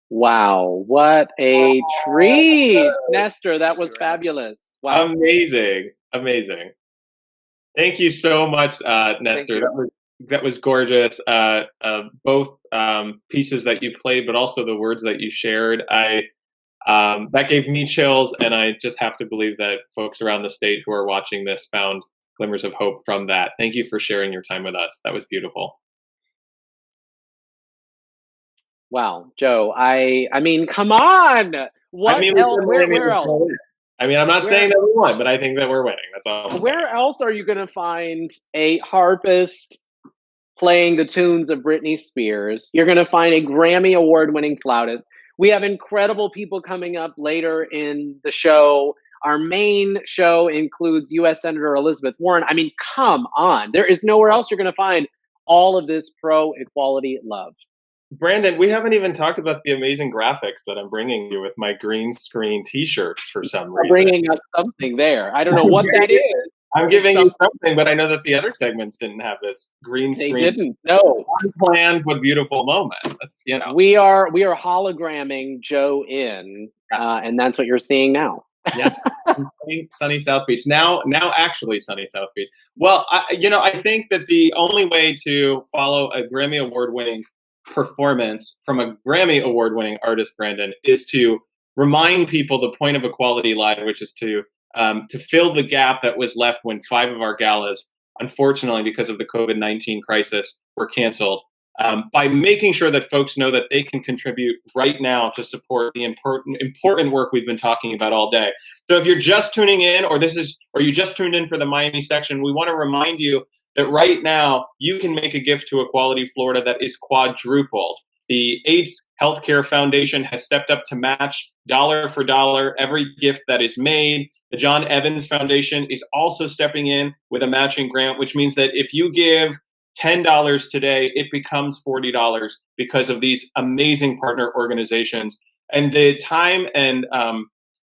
Wow, what a treat, Nestor. That Thank was you very much. fabulous. Wow. Amazing, amazing. Thank you so much, Thank Nestor. you. That was gorgeous. Both pieces that you played, but also the words that you shared. That gave me chills, and I just have to believe that folks around the state who are watching this found glimmers of hope from that. Thank you for sharing your time with us. That was beautiful. Wow, Joe. I mean, come on. I What mean, we else? certainly made Where it else? close. I mean, I'm not Where saying that we won, but I think that we're winning. That's all I'm saying. where else are you going to find a harpist playing the tunes of Britney Spears? You're going to find a Grammy award winning flautist. We have incredible people coming up later in the show. Our main show includes US Senator Elizabeth Warren. I mean, come on. There is nowhere else you're going to find all of this pro equality love. Brandon, we haven't even talked about the amazing graphics that I'm bringing you with my green screen T-shirt for some You're reason. bringing us something there. I don't know what that is. I'm giving you something, but I know that the other segments didn't have this green They screen. didn't. No. Unplanned but beautiful moment. That's We are hologramming Joe in, and that's what you're seeing now. Yeah. Sunny South Beach. Now actually sunny South Beach. Well, I think that the only way to follow a Grammy Award-winning performance from a Grammy Award-winning artist, Brandon, is to remind people the point of Equality Live, which is to fill the gap that was left when 5 of our galas, unfortunately, because of the COVID-19 crisis, were canceled. By making sure that folks know that they can contribute right now to support the important work we've been talking about all day. So if you're just tuning in, or you just tuned in for the Miami section, we want to remind you that right now you can make a gift to Equality Florida that is quadrupled. The AIDS Healthcare Foundation has stepped up to match dollar for dollar every gift that is made. The John Evans Foundation is also stepping in with a matching grant, which means that if you give $10 today, it becomes $40 because of these amazing partner organizations. And the time and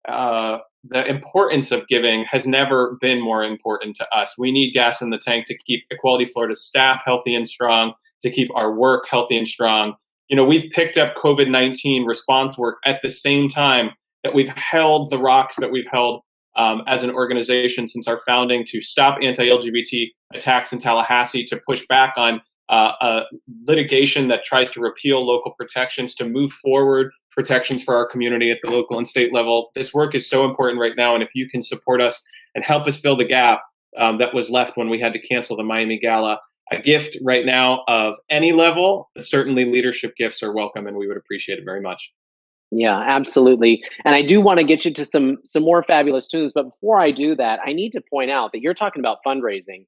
the importance of giving has never been more important to us. We need gas in the tank to keep Equality Florida's staff healthy and strong, to keep our work healthy and strong. We've picked up COVID-19 response work at the same time that we've held the rocks that we've held as an organization since our founding, to stop anti-LGBT attacks in Tallahassee, to push back on litigation that tries to repeal local protections, to move forward protections for our community at the local and state level. This work is so important right now, and if you can support us and help us fill the gap that was left when we had to cancel the Miami Gala, a gift right now of any level, but certainly leadership gifts are welcome, and we would appreciate it very much. Yeah, absolutely. And I do want to get you to some more fabulous tunes. But before I do that, I need to point out that you're talking about fundraising.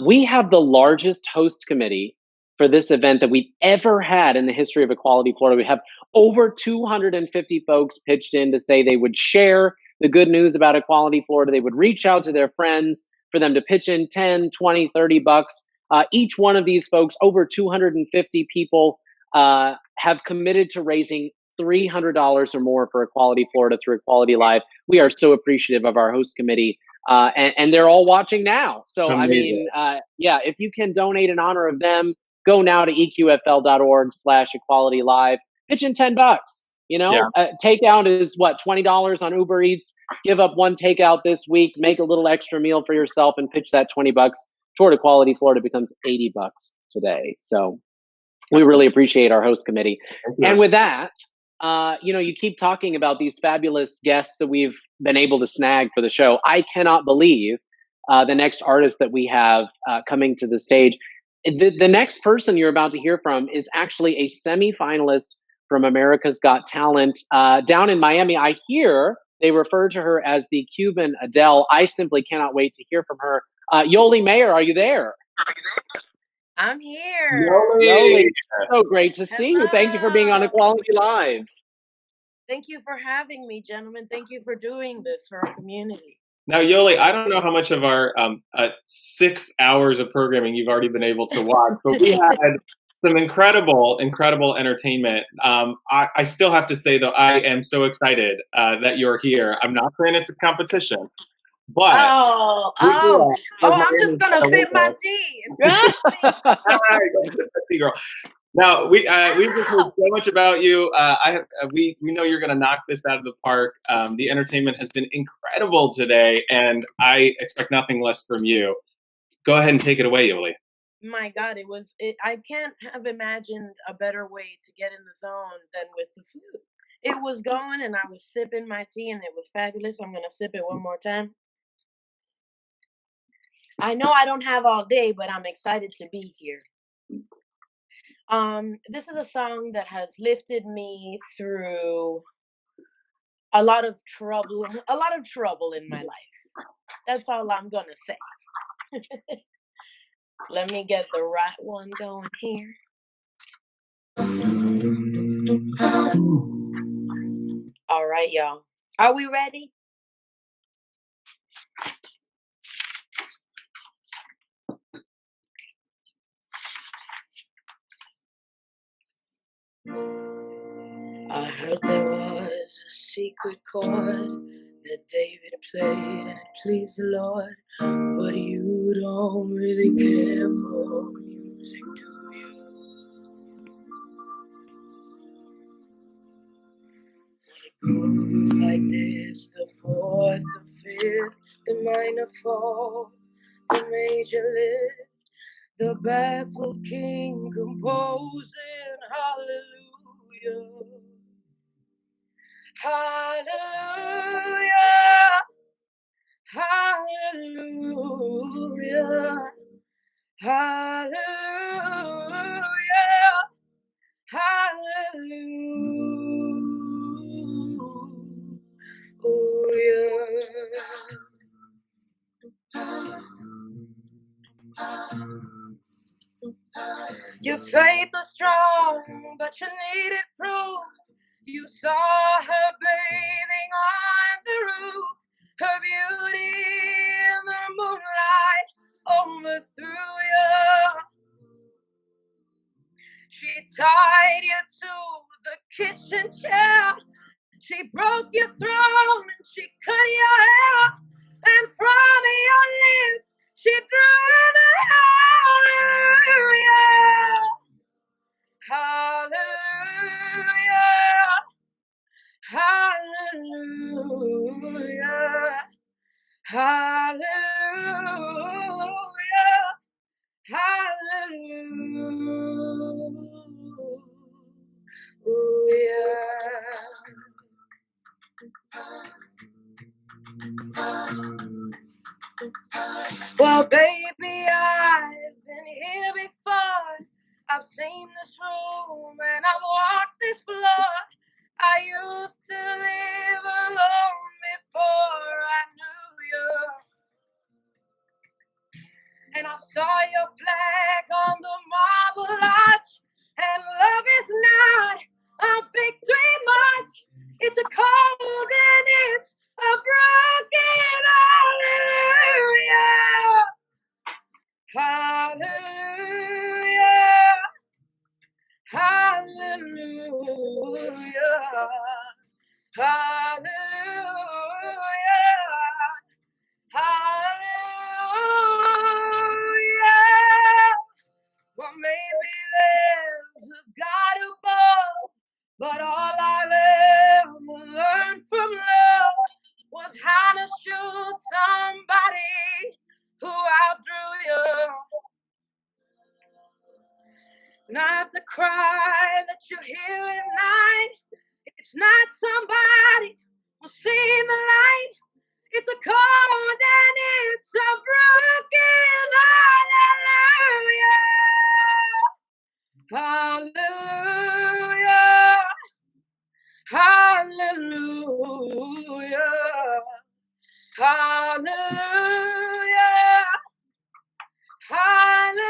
We have the largest host committee for this event that we've ever had in the history of Equality Florida. We have over 250 folks pitched in to say they would share the good news about Equality Florida. They would reach out to their friends for them to pitch in 10, 20, 30 bucks. Each one of these folks, over 250 people, have committed to raising $300 or more for Equality Florida through Equality Live. We are so appreciative of our host committee, and they're all watching now. So, Amazing. I mean, if you can donate in honor of them, go now to eqfl.org/Equality Live. Pitch in $10. Takeout is what, $20 on Uber Eats. Give up one takeout this week, make a little extra meal for yourself, and pitch that $20 toward Equality Florida. Becomes $80 today. So we really appreciate our host committee. And with that, you keep talking about these fabulous guests that we've been able to snag for the show. I cannot believe the next artist that we have coming to the stage. The next person you're about to hear from is actually a semifinalist from America's Got Talent down in Miami. I hear they refer to her as the Cuban Adele. I simply cannot wait to hear from her. Yoli Mayer, are you there? I'm here. Yoli, so great to see you. Thank you for being on Equality Live. Thank you for having me, gentlemen. Thank you for doing this for our community. Now, Yoli, I don't know how much of our 6 hours of programming you've already been able to watch, but we had some incredible entertainment. I still have to say, though, I am so excited that you're here. I'm not saying it's a competition, but I'm just gonna sip my tea. Girl. Now we've just heard so much about you. We know you're going to knock this out of the park. The entertainment has been incredible today, and I expect nothing less from you. Go ahead and take it away, Yoli. My God, I can't have imagined a better way to get in the zone than with the flute. It was going and I was sipping my tea and it was fabulous. I'm going to sip it one more time. I know I don't have all day, but I'm excited to be here. This is a song that has lifted me through a lot of trouble in my life. That's all I'm going to say. Let me get the right one going here. All right, y'all. Are we ready? I heard there was a secret chord that David played and it pleased the Lord, but you don't really care for music, do you? When it goes like this, the fourth, the fifth, the minor fall, the major lift, the baffled king composing hallelujah. Hallelujah, hallelujah, hallelujah, Your faith was strong, but you needed proof. You saw her bathing on the roof. Her beauty in the moonlight overthrew you. She tied you to the kitchen chair. She broke your throne and she cut your hair. And from your lips she drew the hallelujah. Hallelujah. Hallelujah. Well, baby, I've been here before. I've seen this room and I've walked this floor. I used to live alone before I knew you. And I saw your flag on the marble arch. And love is not a victory march. It's a cold and it's a broken hallelujah. Hallelujah. Hallelujah. Hallelujah. Hallelujah. Well, maybe there's a God above, but all I've ever learned from love was how to shoot somebody who outdrew you. Not the cry that you hear at night. It's not somebody who's seen the light. It's a cold and it's a broken hallelujah. Hallelujah. Hallelujah. Hallelujah. Hallelujah.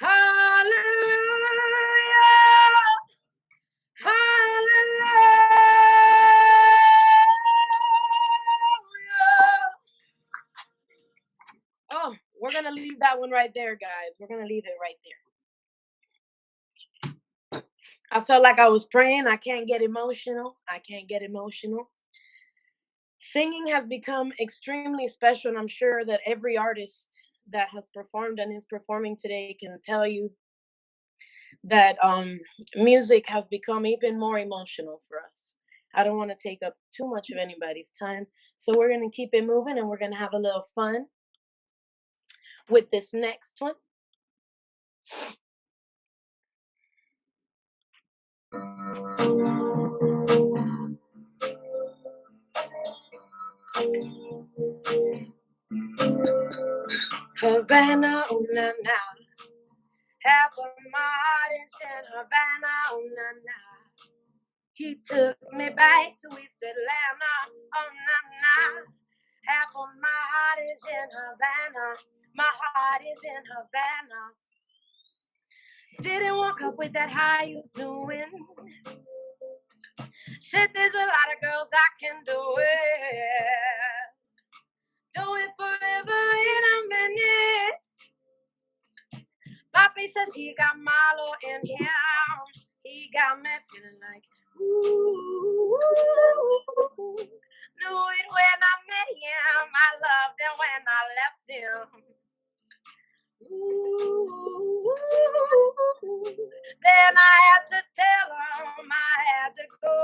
Hallelujah. Hallelujah. Oh, we're going to leave that one right there, guys. We're going to leave it right there. I felt like I was praying. I can't get emotional. Singing has become extremely special, and I'm sure that every artist that has performed and is performing today can tell you that music has become even more emotional for us. I don't want to take up too much of anybody's time, so we're going to keep it moving, and we're going to have a little fun with this next one. Havana, oh na na. Half of my heart is in Havana, oh na na. He took me back to East Atlanta, oh na na. Half of my heart is in Havana, my heart is in Havana. Didn't walk up with that, how you doing? Said there's a lot of girls I can do it. Do it forever in a minute. Papi says he got Malo in here. He got me feeling like, ooh. Knew it when I met him. I loved him when I left him. Ooh. Then I had to tell him I had to go.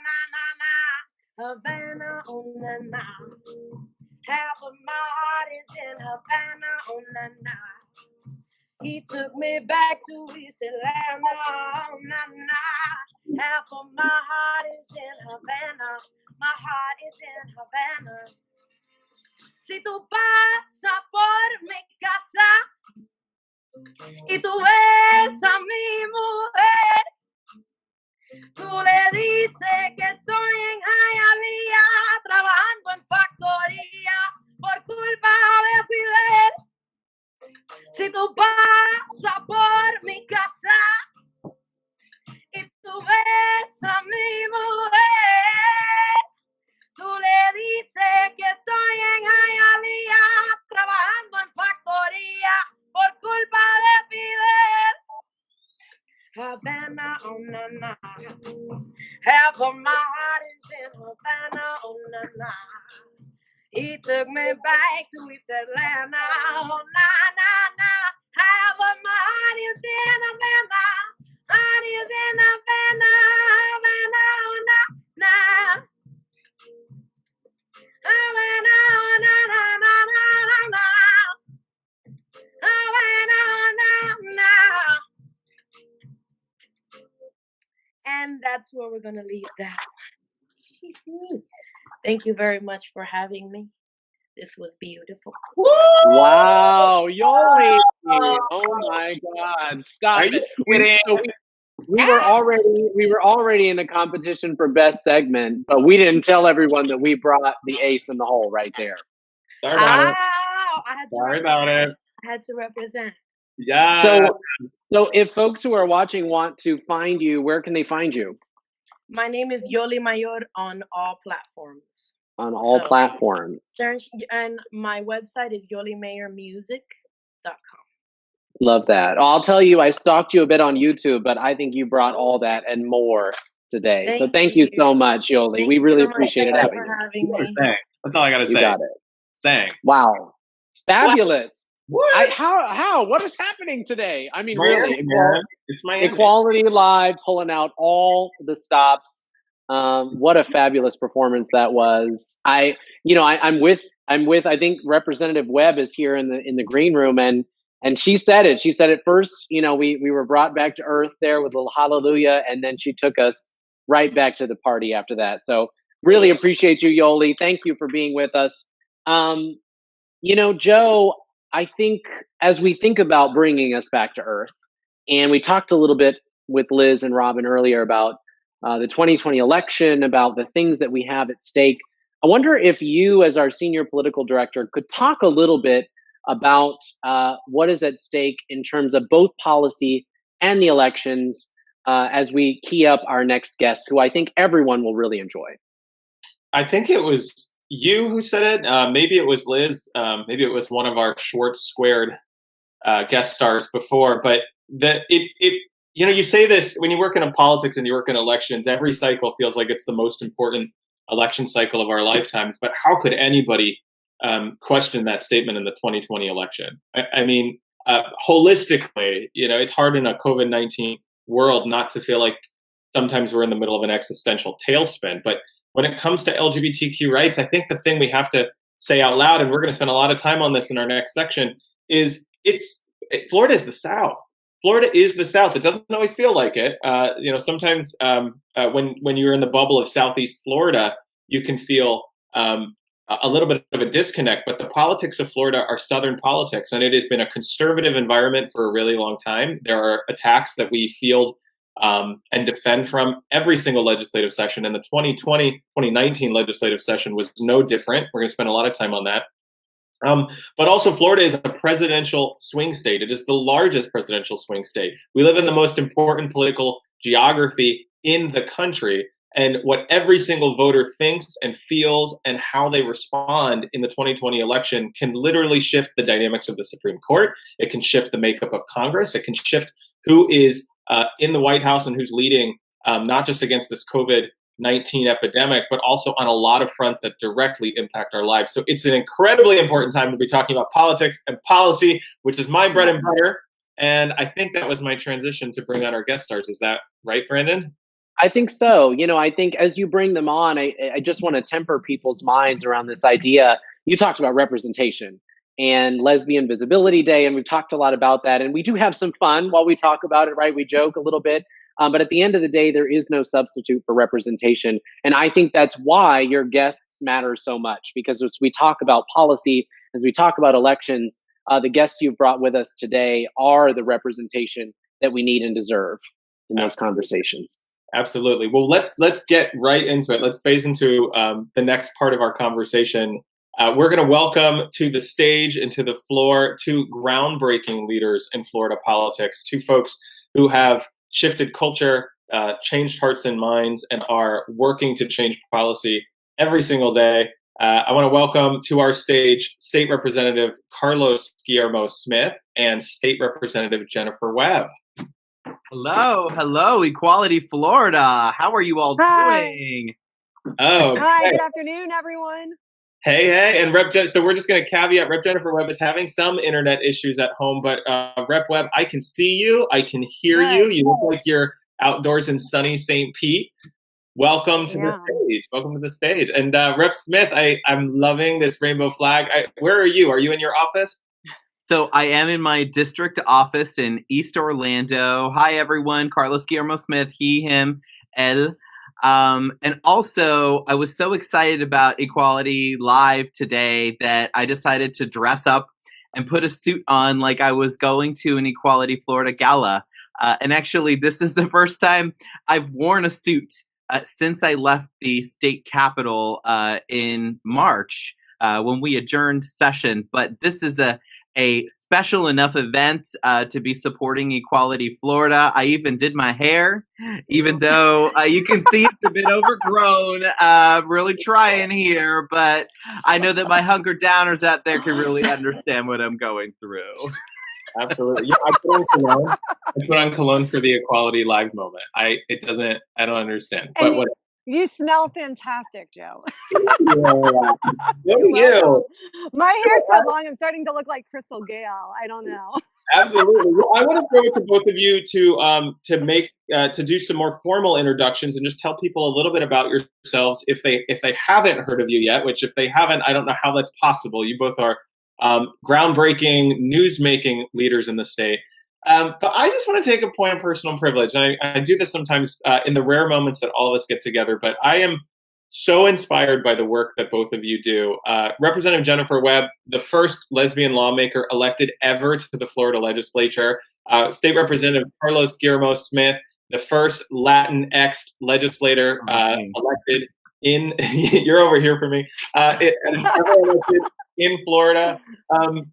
Na na na. Havana, oh na na. Half of my heart is in Havana, oh na na. He took me back to East Atlanta, oh na na. Half of my heart is in Havana, my heart is in Havana. Si tú pasas por mi casa y tú ves a mi mujer, tú le dices que estoy en Hialeah trabajando en factoría por culpa de Fidel. Si tú pasas por mi casa y tú ves a mi mujer, tú le dices que estoy en Hialeah trabajando en factoría por culpa de Fidel. Havana, oh na na. Half of my heart is in Havana, oh na na. He took me back to East Atlanta, oh na na na. Half of my heart is in Havana, heart is in Havana, Havana, oh na na. Havana, oh na na na na na. Havana, oh na na. And that's where we're gonna leave that one. Thank you very much for having me. This was beautiful. Wow, Yoli! Oh my God! Stop Are you it. kidding? We were already in a competition for best segment, but we didn't tell everyone that we brought the ace in the hole right there. Sorry about it. I had to Sorry about it. I had to represent. Yeah. So if folks who are watching want to find you, where can they find you? My name is Yoli Mayor on all platforms. On all platforms. And my website is yolimayormusic.com. Love that. I'll tell you, I stalked you a bit on YouTube, but I think you brought all that and more today. So thank you so much, Yoli. We really appreciate it having you. That's all I gotta say. You got it. Sang. Wow. Fabulous. What? How? What is happening today? I mean, Miami, really, man. It's Miami. Equality Live, pulling out all the stops. What a fabulous performance that was. I'm with. I think Representative Webb is here in the green room, and she said it. She said it first. We were brought back to earth there with a little hallelujah, and then she took us right back to the party after that. So really appreciate you, Yoli. Thank you for being with us. Joe, I think as we think about bringing us back to earth, and we talked a little bit with Liz and Robin earlier about the 2020 election, about the things that we have at stake. I wonder if you, as our senior political director, could talk a little bit about what is at stake in terms of both policy and the elections as we key up our next guest, who I think everyone will really enjoy. I think it was you who said it. Maybe it was Liz. Maybe it was one of our Schwartz Squared guest stars before. But You say this when you work in politics and you work in elections, every cycle feels like it's the most important election cycle of our lifetimes. But how could anybody question that statement in the 2020 election? I mean, holistically, it's hard in a COVID-19 world not to feel like sometimes we're in the middle of an existential tailspin. But when it comes to LGBTQ rights, I think the thing we have to say out loud, and we're going to spend a lot of time on this in our next section, is Florida is the South. Florida is the South. It doesn't always feel like it. Sometimes when you're in the bubble of Southeast Florida, you can feel a little bit of a disconnect. But the politics of Florida are Southern politics, and it has been a conservative environment for a really long time. There are attacks that we field and defend from every single legislative session. And the 2019 legislative session was no different. We're going to spend a lot of time on that. But also, Florida is a presidential swing state. It is the largest presidential swing state. We live in the most important political geography in the country. And what every single voter thinks and feels and how they respond in the 2020 election can literally shift the dynamics of the Supreme Court. It can shift the makeup of Congress. It can shift who is in the White House and who's leading, not just against this COVID-19 epidemic, but also on a lot of fronts that directly impact our lives. So it's an incredibly important time to be talking about politics and policy, which is my bread and butter. And I think that was my transition to bring on our guest stars. Is that right, Brandon? I think so. I think as you bring them on, I just want to temper people's minds around this idea. You talked about representation and Lesbian Visibility Day, and we've talked a lot about that. And we do have some fun while we talk about it, right? We joke a little bit. But at the end of the day, there is no substitute for representation. And I think that's why your guests matter so much, because as we talk about policy, as we talk about elections, the guests you've brought with us today are the representation that we need and deserve in those conversations. Absolutely. Well, let's get right into it. Let's phase into the next part of our conversation. We're going to welcome to the stage and to the floor two groundbreaking leaders in Florida politics, two folks who have shifted culture, changed hearts and minds, and are working to change policy every single day. I want to welcome to our stage State Representative Carlos Guillermo Smith and State Representative Jennifer Webb. Hello, Equality Florida. How are you all doing? Oh, okay. Hi, good afternoon, everyone. Hey, and so we're just going to caveat, Rep. Jennifer Webb is having some internet issues at home, but Rep. Webb, I can see you, I can hear you. You look like you're outdoors in sunny St. Pete. Welcome to the stage. Welcome to the stage. And Rep. Smith, I'm loving this rainbow flag. Where are you? Are you in your office? So I am in my district office in East Orlando. Hi, everyone. Carlos Guillermo Smith, he, him, él. And also, I was so excited about Equality Live today that I decided to dress up and put a suit on like I was going to an Equality Florida gala. And actually, this is the first time I've worn a suit since I left the state capitol in March when we adjourned session. But this is a special enough event to be supporting Equality Florida. I even did my hair, even though you can see it's a bit overgrown. Really trying here, but I know that my hunker downers out there can really understand what I'm going through. Absolutely. Yeah, I put on cologne for the Equality Live moment. I don't understand. But what? You smell fantastic, Joe. You. My hair's so long, I'm starting to look like Crystal Gale. I don't know. Absolutely. Well, I want to throw it to both of you to do some more formal introductions and just tell people a little bit about yourselves if they haven't heard of you yet. Which, if they haven't, I don't know how that's possible. You both are groundbreaking, news-making leaders in the state. But I just want to take a point of personal privilege. And I do this sometimes in the rare moments that all of us get together. But I am so inspired by the work that both of you do. Representative Jennifer Webb, the first lesbian lawmaker elected ever to the Florida legislature. State Representative Carlos Guillermo Smith, the first Latinx legislator elected in, you're over here for me, elected in Florida.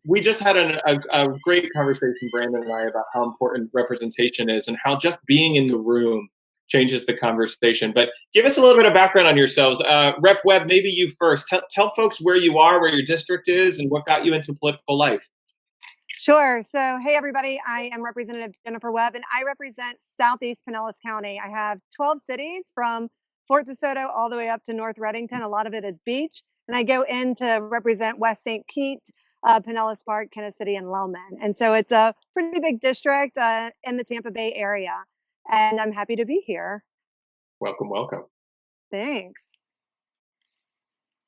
We just had a great conversation, Brandon and I, about how important representation is and how just being in the room changes the conversation. But give us a little bit of background on yourselves. Rep. Webb, maybe you first. Tell folks where you are, where your district is, and what got you into political life. Sure. So, hey, everybody. I am Representative Jennifer Webb, and I represent Southeast Pinellas County. I have 12 cities from Fort DeSoto all the way up to North Reddington. A lot of it is beach. And I go in to represent West St. Pete, Pinellas Park, Kennis City, and Lowman. And so it's a pretty big district in the Tampa Bay area. And I'm happy to be here. Welcome, welcome. Thanks.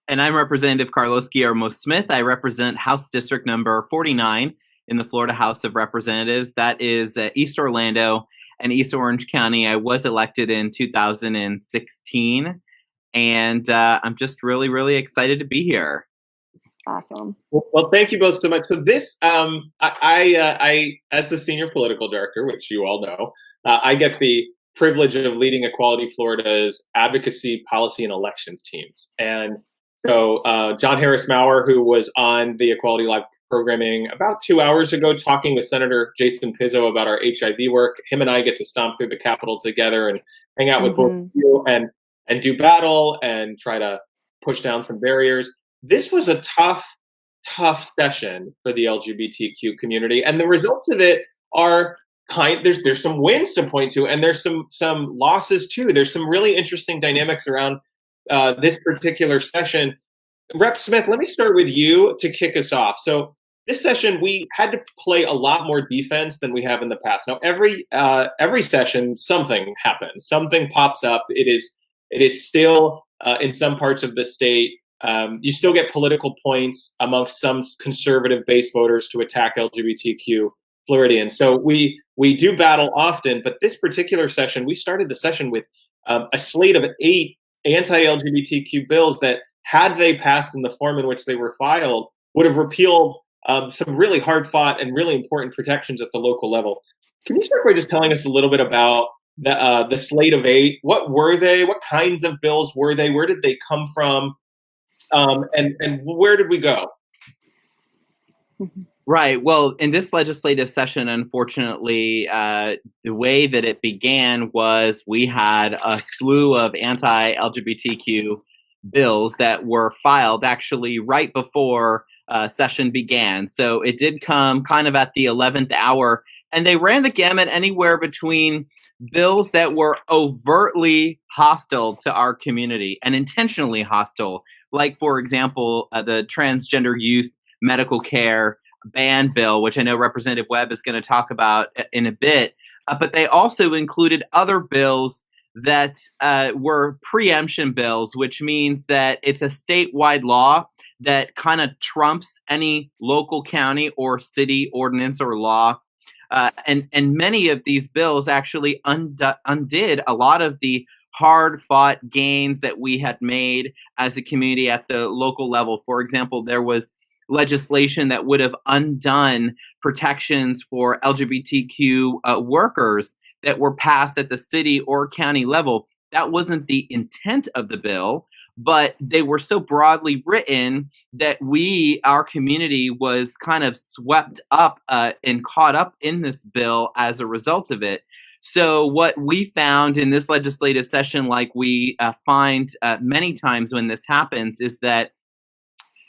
And I'm Representative Carlos Guillermo Smith. I represent House District number 49 in the Florida House of Representatives. That is East Orlando and East Orange County. I was elected in 2016, and I'm just really, really excited to be here. Awesome. Well, thank you both so much. So this, I as the senior political director, which you all know, I get the privilege of leading Equality Florida's advocacy, policy, and elections teams. And so John Harris Maurer, who was on the Equality Live programming about 2 hours ago, talking with Senator Jason Pizzo about our HIV work, him and I get to stomp through the Capitol together and hang out with both of you and do battle and try to push down some barriers. This was a tough session for the LGBTQ community, and the results of it are there's some wins to point to, and there's some losses too. There's some really interesting dynamics around this particular session. Rep Smith, let me start with you to kick us off. So this session, we had to play a lot more defense than we have in the past. Now, every session, something happens, something pops up. It is still in some parts of the state. You still get political points amongst some conservative base voters to attack LGBTQ Floridians. So we do battle often, but this particular session, we started the session with a slate of 8 anti-LGBTQ bills that, had they passed in the form in which they were filed, would have repealed some really hard-fought and really important protections at the local level. Can you start by just telling us a little bit about the slate of 8? What were they? What kinds of bills were they? Where did they come from? And where did we go? Right. Well, in this legislative session, unfortunately, the way that it began was we had a slew of anti-LGBTQ bills that were filed actually right before session began. So it did come kind of at the 11th hour, and they ran the gamut anywhere between bills that were overtly hostile to our community and intentionally hostile, like, for example, the transgender youth medical care ban bill, which I know Representative Webb is going to talk about in a bit. But they also included other bills that were preemption bills, which means that it's a statewide law that kind of trumps any local county or city ordinance or law. And many of these bills actually undid a lot of the hard-fought gains that we had made as a community at the local level. For example, there was legislation that would have undone protections for LGBTQ workers that were passed at the city or county level. That wasn't the intent of the bill, but they were so broadly written that our community was kind of swept up and caught up in this bill as a result of it. So what we found in this legislative session, like we find many times when this happens, is that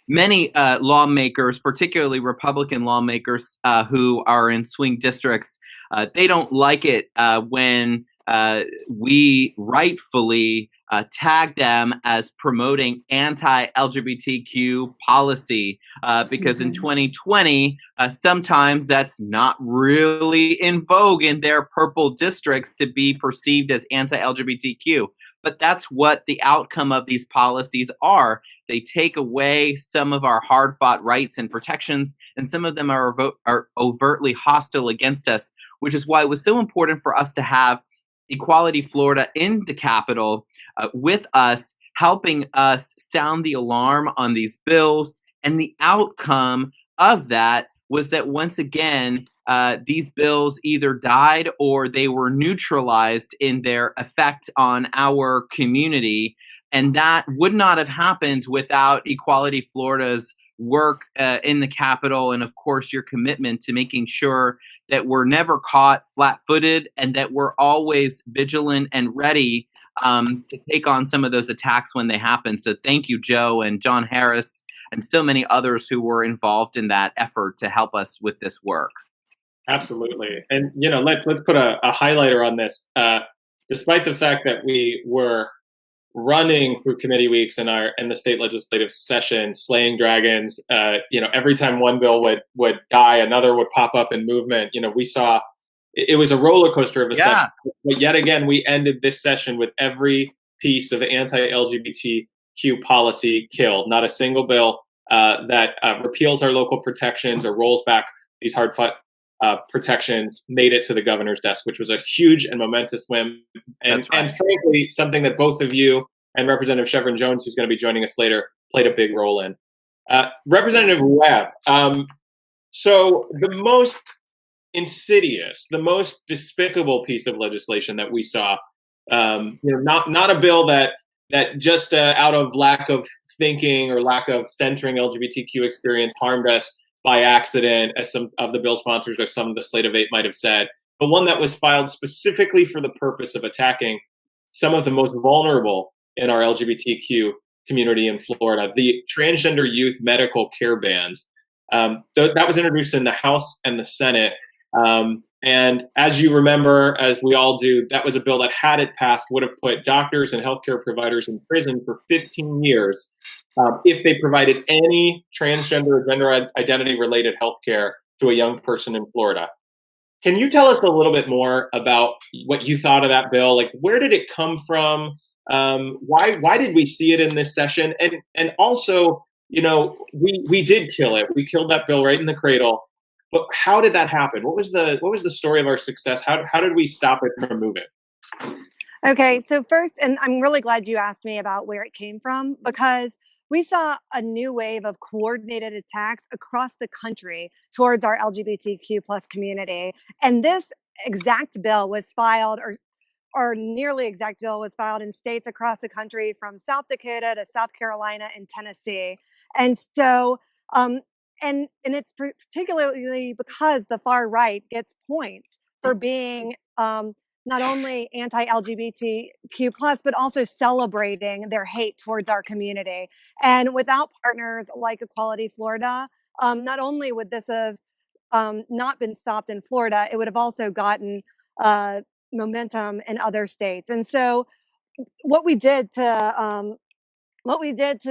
many lawmakers, particularly Republican lawmakers who are in swing districts, they don't like it when we rightfully tag them as promoting anti-LGBTQ policy, because in 2020, sometimes that's not really in vogue in their purple districts to be perceived as anti-LGBTQ. But that's what the outcome of these policies are. They take away some of our hard-fought rights and protections, and some of them are overtly hostile against us, which is why it was so important for us to have Equality Florida in the Capitol with us, helping us sound the alarm on these bills. And the outcome of that was that once again, these bills either died or they were neutralized in their effect on our community. And that would not have happened without Equality Florida's work in the Capitol, and of course your commitment to making sure that we're never caught flat-footed and that we're always vigilant and ready to take on some of those attacks when they happen. So thank you, Joe and John Harris and so many others who were involved in that effort to help us with this work. Absolutely. And, let's put a highlighter on this. Despite the fact that we were running through committee weeks in the state legislative session, slaying dragons, every time one bill would die, another would pop up in movement. We saw it was a roller coaster of a session. But yet again, we ended this session with every piece of anti-LGBTQ policy killed. Not a single bill that repeals our local protections or rolls back these hard-fought protections made it to the governor's desk, which was a huge and momentous win. And frankly, something that both of you and Representative Chevron Jones, who's going to be joining us later, played a big role in. Representative Webb, so the most insidious, the most despicable piece of legislation that we saw, not a bill that just out of lack of thinking or lack of centering LGBTQ experience harmed us by accident, as some of the bill sponsors or some of the slate of 8 might have said, but one that was filed specifically for the purpose of attacking some of the most vulnerable in our LGBTQ community in Florida, the transgender youth medical care bans. That was introduced in the House and the Senate. And as you remember, as we all do, that was a bill that, had it passed, would have put doctors and healthcare providers in prison for 15 years if they provided any transgender or gender identity-related healthcare to a young person in Florida. Can you tell us a little bit more about what you thought of that bill? Like, where did it come from? Why did we see it in this session? And also, we did kill it. We killed that bill right in the cradle. But how did that happen? What was the story of our success? How did we stop it from moving? Okay, so first, and I'm really glad you asked me about where it came from, because we saw a new wave of coordinated attacks across the country towards our LGBTQ plus community. And this exact bill was filed, or nearly exact bill was filed in states across the country, from South Dakota to South Carolina and Tennessee. And so, and it's particularly because the far right gets points for being not only anti-LGBTQ plus, but also celebrating their hate towards our community. And without partners like Equality Florida, not only would this have not been stopped in Florida, it would have also gotten momentum in other states. And so what we did to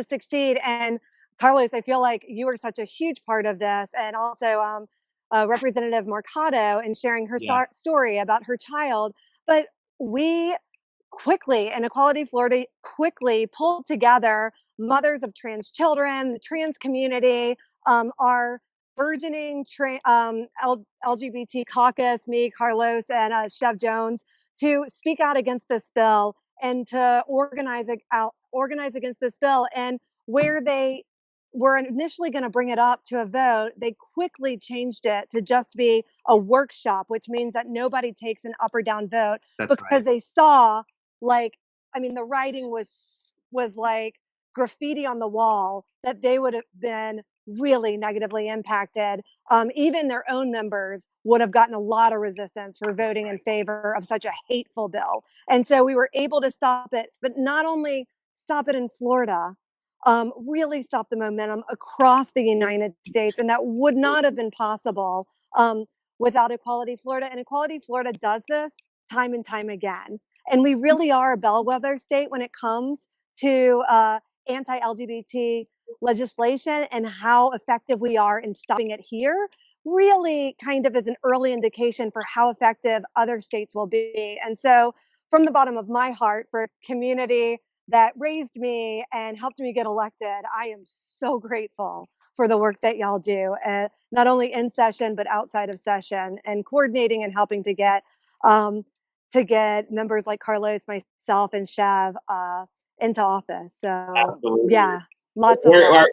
succeed, and Carlos, I feel like you were such a huge part of this, and also Representative Mercado in sharing her story about her child. But we quickly, and Equality Florida quickly pulled together mothers of trans children, the trans community, our burgeoning LGBT caucus, me, Carlos, and Chev Jones, to speak out against this bill and to organize against this bill. And where they were initially going to bring it up to a vote, they quickly changed it to just be a workshop, which means that nobody takes an up or down vote. That's because they saw, the writing was like graffiti on the wall, that they would have been really negatively impacted. Even their own members would have gotten a lot of resistance for voting in favor of such a hateful bill. And so we were able to stop it, but not only stop it in Florida, really stop the momentum across the United States. And that would not have been possible without Equality Florida. And Equality Florida does this time and time again. And we really are a bellwether state when it comes to anti-LGBT legislation, and how effective we are in stopping it here really kind of is an early indication for how effective other states will be. And so, from the bottom of my heart, for a community that raised me and helped me get elected, I am so grateful for the work that y'all do, not only in session, but outside of session, and coordinating and helping to get members like Carlos, myself, and Chev into office. So, Absolutely. Yeah, lots of love.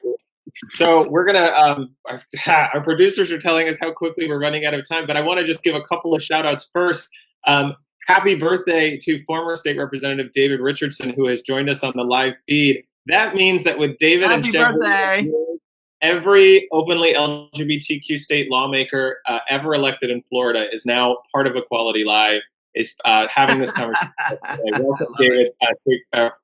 So we're gonna, our producers are telling us how quickly we're running out of time, but I want to just give a couple of shout outs first. Happy birthday to former State Representative David Richardson, who has joined us on the live feed. That means that with David Happy birthday. Every openly LGBTQ state lawmaker ever elected in Florida is now part of Equality Live. is having this conversation. Welcome, David,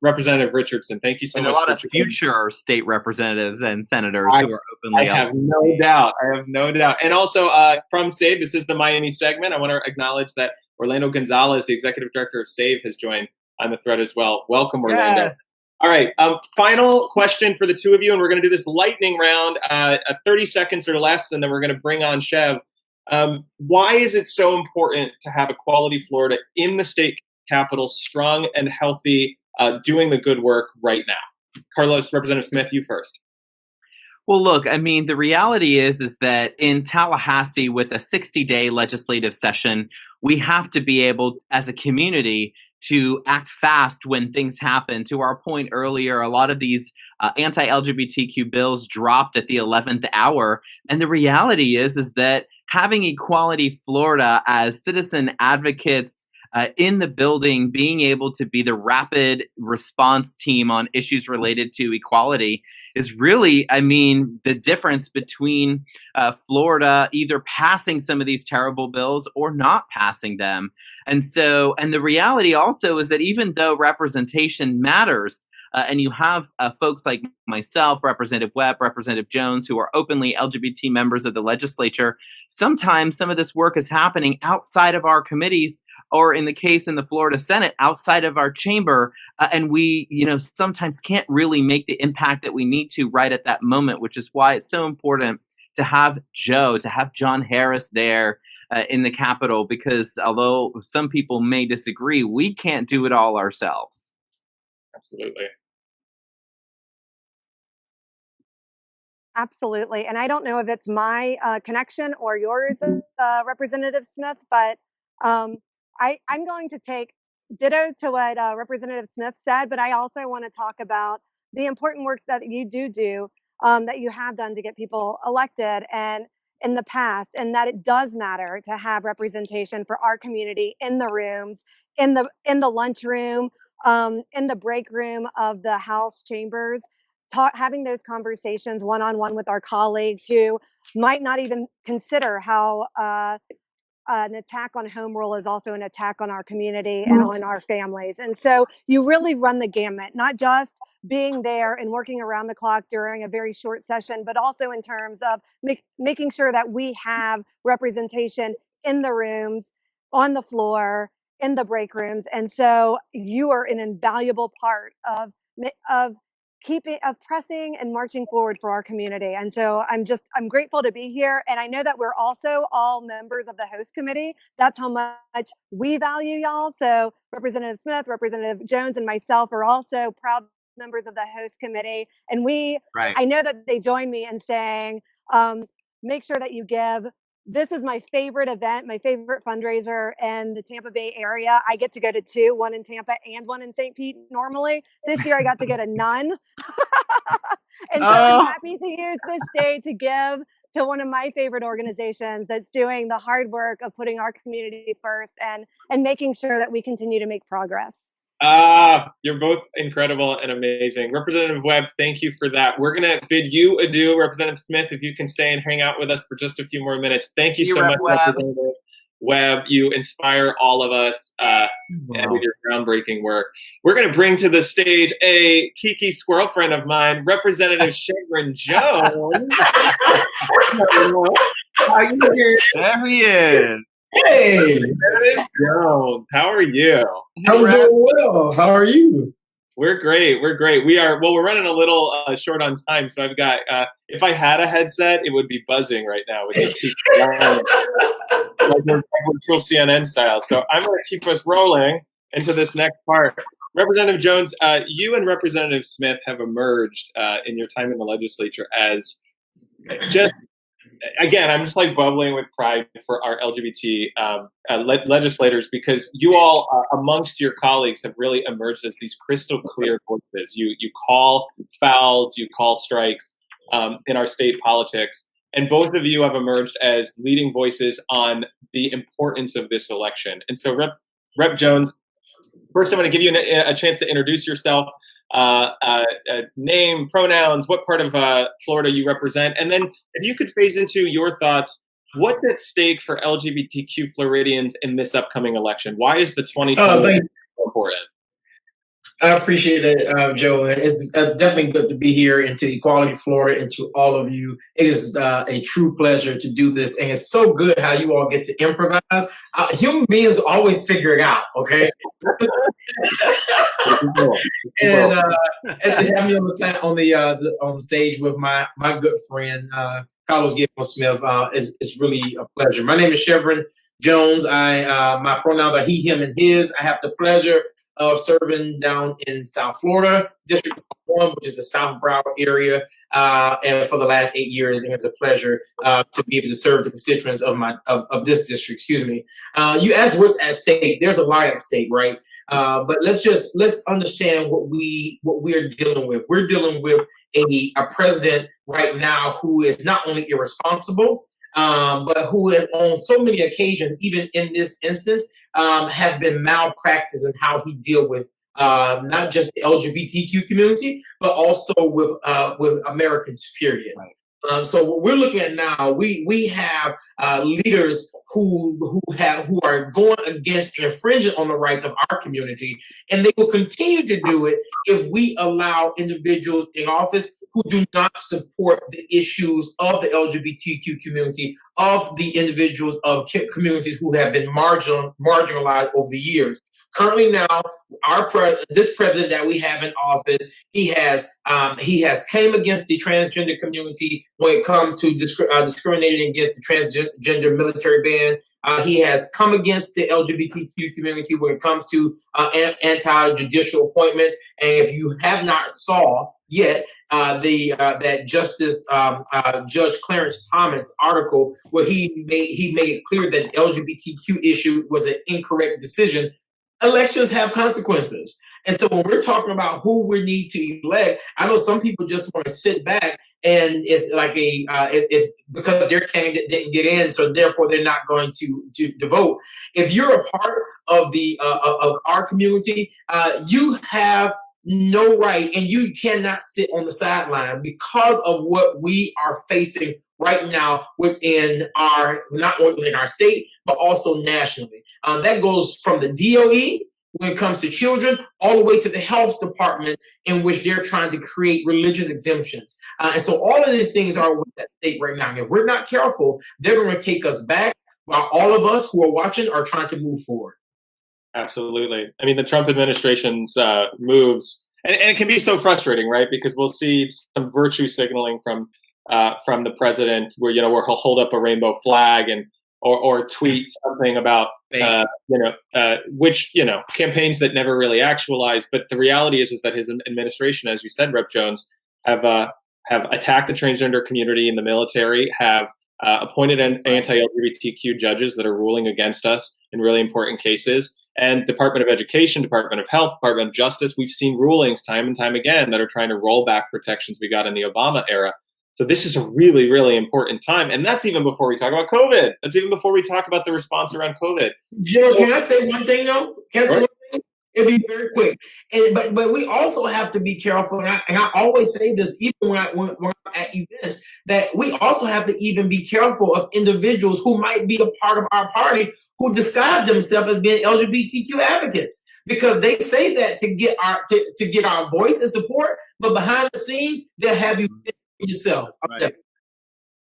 Representative Richardson. Thank you so and much. A lot of joining. Future state representatives and senators who are openly. I have no doubt. And also from SAVE, this is the Miami segment. I want to acknowledge that Orlando Gonzalez, the executive director of SAVE, has joined on the thread as well. Welcome, Orlando. Yes. All right. Final question for the two of you, and we're going to do this lightning round, 30 seconds or less, and then we're going to bring on Chev. Why is it so important to have Equality Florida in the state capitol, strong and healthy, doing the good work right now? Carlos, Representative Smith, you first. Well, look, I mean, the reality is that in Tallahassee, with a 60-day legislative session, we have to be able, as a community, to act fast when things happen. To our point earlier, a lot of these anti-LGBTQ bills dropped at the 11th hour. And the reality is that having Equality Florida as citizen advocates in the building, being able to be the rapid response team on issues related to equality is really, I mean, the difference between Florida either passing some of these terrible bills or not passing them. And the reality also is that even though representation matters, and you have folks like myself, Representative Webb, Representative Jones, who are openly LGBT members of the legislature, sometimes some of this work is happening outside of our committees, or in the case in the Florida Senate, outside of our chamber. And we, sometimes can't really make the impact that we need to right at that moment, which is why it's so important to have John Harris there in the Capitol, because although some people may disagree, we can't do it all ourselves. Absolutely. Absolutely. And I don't know if it's my connection or yours, Representative Smith, but I'm going to take ditto to what Representative Smith said, but I also want to talk about the important work that you do, that you have done to get people elected and in the past, and that it does matter to have representation for our community in the rooms, in the lunchroom, in the break room of the House chambers, having those conversations one-on-one with our colleagues who might not even consider how an attack on home rule is also an attack on our community and on our families. And so you really run the gamut, not just being there and working around the clock during a very short session, but also in terms of making sure that we have representation in the rooms, on the floor, in the break rooms. And so you are an invaluable part of pressing and marching forward for our community. And so I'm grateful to be here. And I know that we're also all members of the host committee. That's how much we value y'all. So Representative Smith, Representative Jones, and myself are also proud members of the host committee. And I know that they join me in saying, make sure that you give. This is my favorite event, my favorite fundraiser in the Tampa Bay area. I get to go to two, one in Tampa and one in St. Pete normally. This year I got to go to none. And so I'm happy to use this day to give to one of my favorite organizations that's doing the hard work of putting our community first and making sure that we continue to make progress. You're both incredible and amazing. Representative Webb, thank you for that. We're going to bid you adieu. Representative Smith, if you can stay and hang out with us for just a few more minutes. Thank you so much, Representative Webb. You inspire all of us with your groundbreaking work. We're going to bring to the stage a Kiki squirrel friend of mine, Representative Chevron Jones. There he is. Hey, Jones, how are you? I'm doing well. How are you? We're great. We're running a little short on time, so I've got. If I had a headset, it would be buzzing right now with like virtual CNN style. So I'm going to keep us rolling into this next part. Representative Jones, you and Representative Smith have emerged in your time in the legislature as just. Again, I'm just like bubbling with pride for our LGBT legislators, because you all, amongst your colleagues, have really emerged as these crystal clear voices. You call fouls, you call strikes in our state politics, and both of you have emerged as leading voices on the importance of this election. And so, Rep Jones, first I'm going to give you a chance to introduce yourself. Name, pronouns, what part of Florida you represent, and then if you could phase into your thoughts what's at stake for LGBTQ Floridians in this upcoming election? Why is the 2020 so important? I appreciate it, Joe. It's definitely good to be here and to Equality Florida and to all of you. It is a true pleasure to do this. And it's so good how you all get to improvise. Human beings always figure it out, okay? And to have me on the stage with my good friend, Carlos Guillermo Smith, is really a pleasure. My name is Chevron Jones. My pronouns are he, him, and his. I have the pleasure of serving down in South Florida, District 1, which is the South Broward area, and for the last 8 years, and it's a pleasure to be able to serve the constituents of this district. Excuse me. You asked what's at stake. There's a lot at stake, right? But let's understand what we are dealing with. We're dealing with a president right now who is not only irresponsible, but who has on so many occasions, even in this instance, have been malpractice in how he deal with not just the LGBTQ community, but also with Americans, period. Right. So what we're looking at now, we have leaders who are going against and infringing on the rights of our community, and they will continue to do it if we allow individuals in office who do not support the issues of the LGBTQ community, of the individuals of communities who have been marginalized over the years. Currently now, this president that we have in office, he has came against the transgender community when it comes to discriminating against the transgender military ban. He has come against the LGBTQ community when it comes to anti-judicial appointments. And if you have not saw yet that Justice Judge Clarence Thomas article where he made it clear that the LGBTQ issue was an incorrect decision, elections have consequences. And so when we're talking about who we need to elect, I know some people just want to sit back and it's like it's because their candidate didn't get in, so therefore they're not going to vote. If you're a part of of our community, you have no right, and you cannot sit on the sideline because of what we are facing right now not only within our state, but also nationally. That goes from the DOE when it comes to children, all the way to the health department, in which they're trying to create religious exemptions. And so all of these things are with that state right now. And if we're not careful, they're going to take us back while all of us who are watching are trying to move forward. Absolutely. I mean, the Trump administration's moves, and it can be so frustrating, right? Because we'll see some virtue signaling from the president where he'll hold up a rainbow flag or tweet something about which campaigns that never really actualized. But the reality is that his administration, as you said, Rep. Jones, have attacked the transgender community in the military, have appointed anti-LGBTQ judges that are ruling against us in really important cases. And Department of Education, Department of Health, Department of Justice, we've seen rulings time and time again that are trying to roll back protections we got in the Obama era. So this is a really, really important time. And that's even before we talk about COVID. That's even before we talk about the response around COVID. Joe, can I say one thing, though? Can I say one thing? It'll be very quick. But we also have to be careful, and I always say this, even when I'm at events, that we also have to even be careful of individuals who might be a part of our party who describe themselves as being LGBTQ advocates, because they say that to get our voice and support, but behind the scenes they'll have you yourself. Right.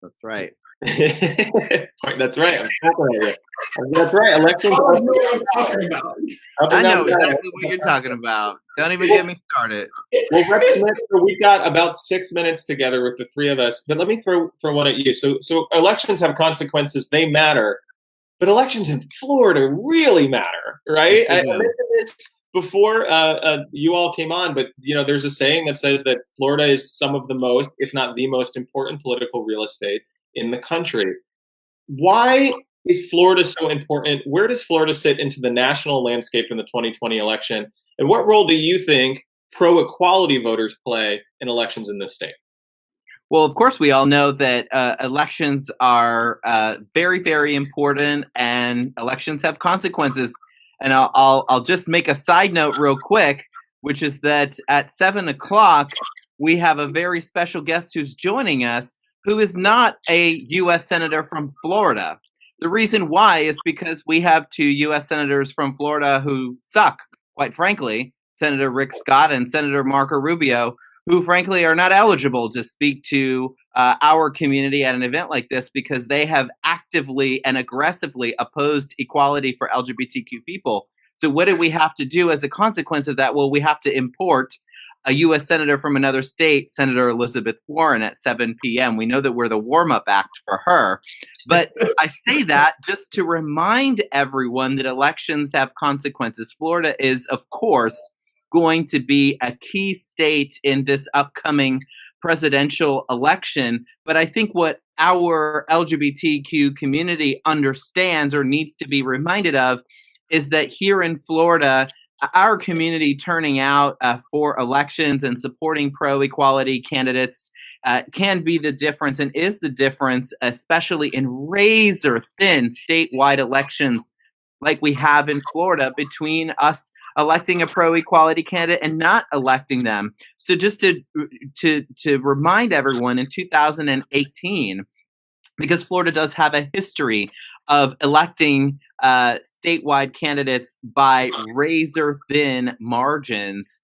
That's right. That's right. That's right. Elections. I know exactly what you're talking about. Don't even get me started. Well, Rep. Smith, we've got about 6 minutes together with the three of us, but let me throw one at you. So elections have consequences; they matter, but elections in Florida really matter, right? I mentioned this before you all came on, but there's a saying that says that Florida is some of the most, if not the most important political real estate in the country. Why is Florida so important? Where does Florida sit into the national landscape in the 2020 election? And what role do you think pro-equality voters play in elections in this state? Well, of course, we all know that elections are very, very important, and elections have consequences. And I'll just make a side note real quick, which is that at 7 o'clock, we have a very special guest who's joining us, who is not a U.S. Senator from Florida. The reason why is because we have 2 U.S. Senators from Florida who suck, quite frankly, Senator Rick Scott and Senator Marco Rubio, who frankly are not eligible to speak to our community at an event like this because they have actively and aggressively opposed equality for LGBTQ people. So what do we have to do as a consequence of that? Well, we have to import a U.S. Senator from another state, Senator Elizabeth Warren, at 7 p.m. We know that we're the warm-up act for her. But I say that just to remind everyone that elections have consequences. Florida is, of course, going to be a key state in this upcoming presidential election. But I think what our LGBTQ community understands or needs to be reminded of is that here in Florida, our community turning out for elections and supporting pro-equality candidates can be the difference and is the difference, especially in razor-thin statewide elections like we have in Florida, between us electing a pro-equality candidate and not electing them. So just to remind everyone, in 2018, because Florida does have a history of electing statewide candidates by razor-thin margins,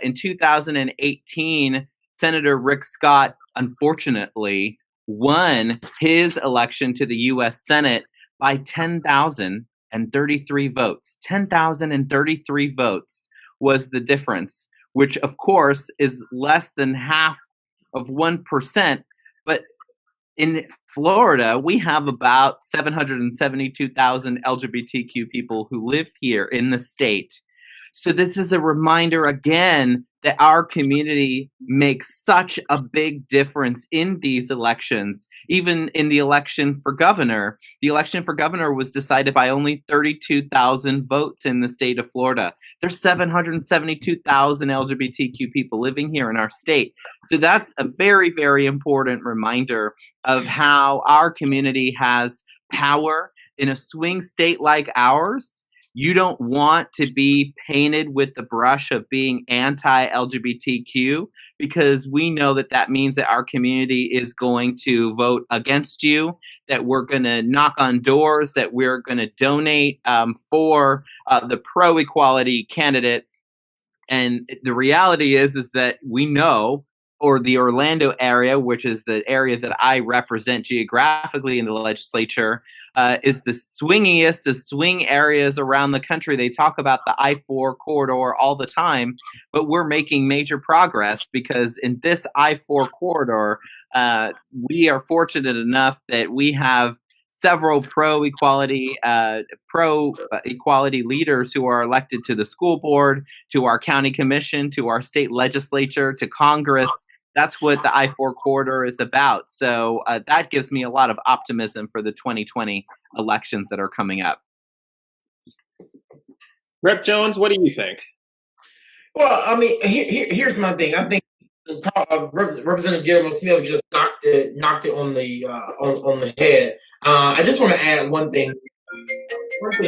in 2018, Senator Rick Scott, unfortunately, won his election to the U.S. Senate by 10,033 votes. 10,033 votes was the difference, which, of course, is less than half of 1%. But in Florida, we have about 772,000 LGBTQ people who live here in the state. So this is a reminder again that our community makes such a big difference in these elections. Even in the election for governor, the election for governor was decided by only 32,000 votes in the state of Florida. There's 772,000 LGBTQ people living here in our state. So that's a very, very important reminder of how our community has power in a swing state like ours. You don't want to be painted with the brush of being anti-LGBTQ, because we know that that means that our community is going to vote against you, that we're going to knock on doors, that we're going to donate for the pro-equality candidate. And the reality is that we know, or the Orlando area, which is the area that I represent geographically in the legislature, is the swingiest of swing areas around the country. They talk about the I-4 corridor all the time, but we're making major progress because in this I-4 corridor, we are fortunate enough that we have several pro-equality leaders who are elected to the school board, to our county commission, to our state legislature, to Congress. That's what the I-4 corridor is about. So that gives me a lot of optimism for the 2020 elections that are coming up. Rep. Jones, what do you think? Well, I mean, here's my thing. I think Representative Guillermo Smith just knocked it on the head. I just want to add one thing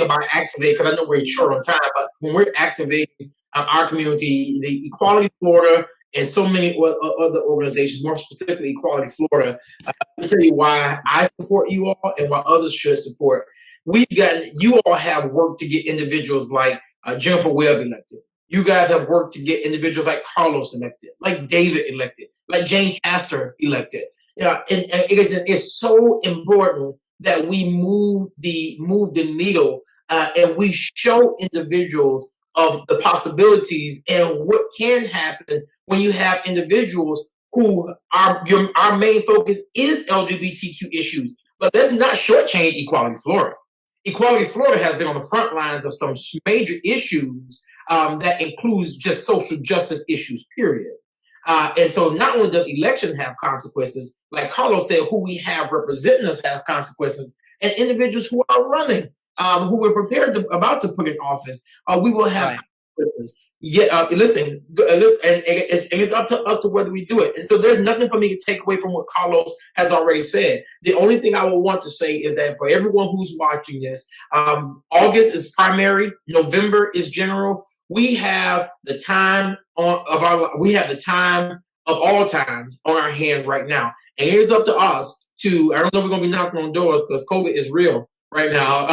about Activate, because I know we're short on time, but when we're activating our community, the Equality Florida and so many other organizations, more specifically Equality Florida, I'll tell you why I support you all and why others should support. You all have worked to get individuals like Jennifer Webb elected. You guys have worked to get individuals like Carlos elected, like David elected, like Jane Castor elected. And it's so important that we move the needle and we show individuals of the possibilities and what can happen when you have individuals who our main focus is LGBTQ issues. But let's not shortchange Equality Florida. Equality Florida has been on the front lines of some major issues that includes just social justice issues, period. And so not only does election have consequences, like Carlos said, who we have representing us have consequences, and individuals who are running, who we're about to put in office, we will have consequences. Yeah, listen, and it's up to us to whether we do it. And so there's nothing for me to take away from what Carlos has already said. The only thing I will want to say is that for everyone who's watching this, August is primary, November is general. We have the time of all times on our hand right now. And it's up to us to, I don't know if we're going to be knocking on doors because COVID is real right now.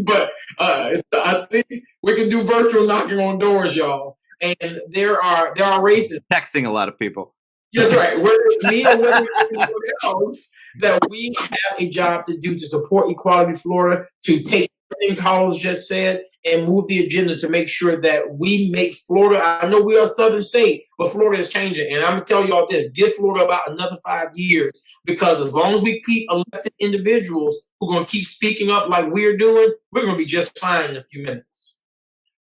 But I think we can do virtual knocking on doors, y'all. And there are races. Texting a lot of people. That's right. Whether it's me or whether it's anyone else, that we have a job to do to support Equality Florida, to take everything Carlos just said and move the agenda to make sure that we make Florida. I know we are a southern state, but Florida is changing. And I'm going to tell y'all this, give Florida about another 5 years, because as long as we keep elected individuals who are going to keep speaking up like we're doing, we're going to be just fine in a few minutes.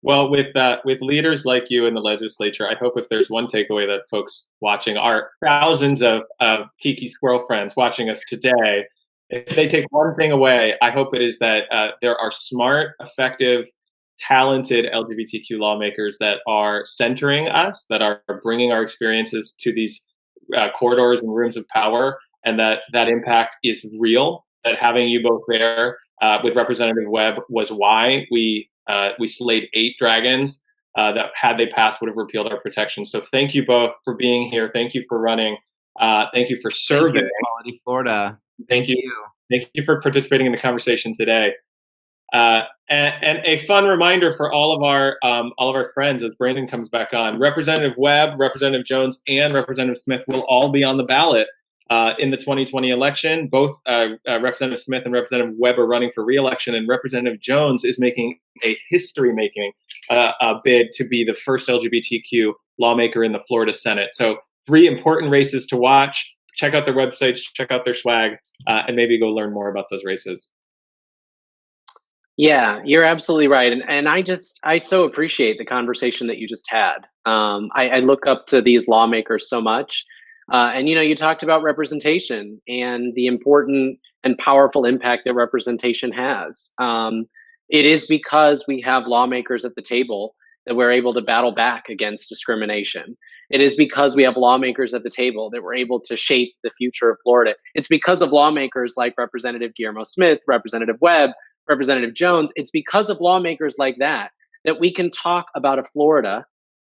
Well, with leaders like you in the legislature, I hope if there's one takeaway that folks watching, our thousands of Kiki Squirrel friends watching us today, if they take one thing away, I hope it is that there are smart, effective, talented LGBTQ lawmakers that are centering us, that are bringing our experiences to these corridors and rooms of power, and that impact is real, that having you both there with Representative Webb was why we slayed 8 dragons that, had they passed, would have repealed our protections. So thank you both for being here. Thank you for running. Thank you for serving. Thank you, Equality Florida. Thank you. Thank you for participating in the conversation today. And a fun reminder for all of our friends as Brandon comes back on. Representative Webb, Representative Jones, and Representative Smith will all be on the ballot in the 2020 election. Both Representative Smith and Representative Webb are running for re-election, and Representative Jones is making a history-making bid to be the first LGBTQ lawmaker in the Florida Senate. So 3 important races to watch. Check out their websites, check out their swag, and maybe go learn more about those races. Yeah, you're absolutely right. And I so appreciate the conversation that you just had. I look up to these lawmakers so much. And, you talked about representation and the important and powerful impact that representation has. It is because we have lawmakers at the table that we're able to battle back against discrimination. It is because we have lawmakers at the table that we're able to shape the future of Florida. It's because of lawmakers like Representative Guillermo Smith, Representative Webb, Representative Jones. It's because of lawmakers like that we can talk about a Florida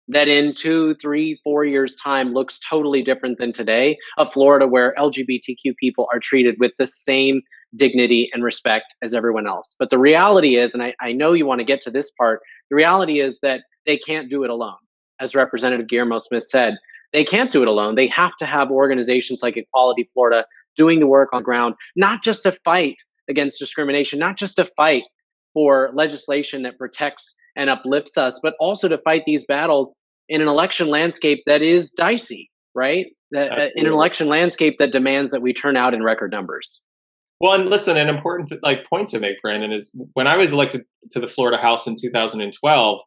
that in 2, 3, 4 years' time looks totally different than today, a Florida where LGBTQ people are treated with the same dignity and respect as everyone else. But the reality is, and I know you want to get to this part, the reality is that they can't do it alone. As Representative Guillermo Smith said, they can't do it alone. They have to have organizations like Equality Florida doing the work on the ground, not just to fight against discrimination, not just to fight for legislation that protects and uplifts us, but also to fight these battles in an election landscape that is dicey, right? In an election landscape that demands that we turn out in record numbers. Well, and listen, an important point to make, Brandon, is when I was elected to the Florida House in 2012,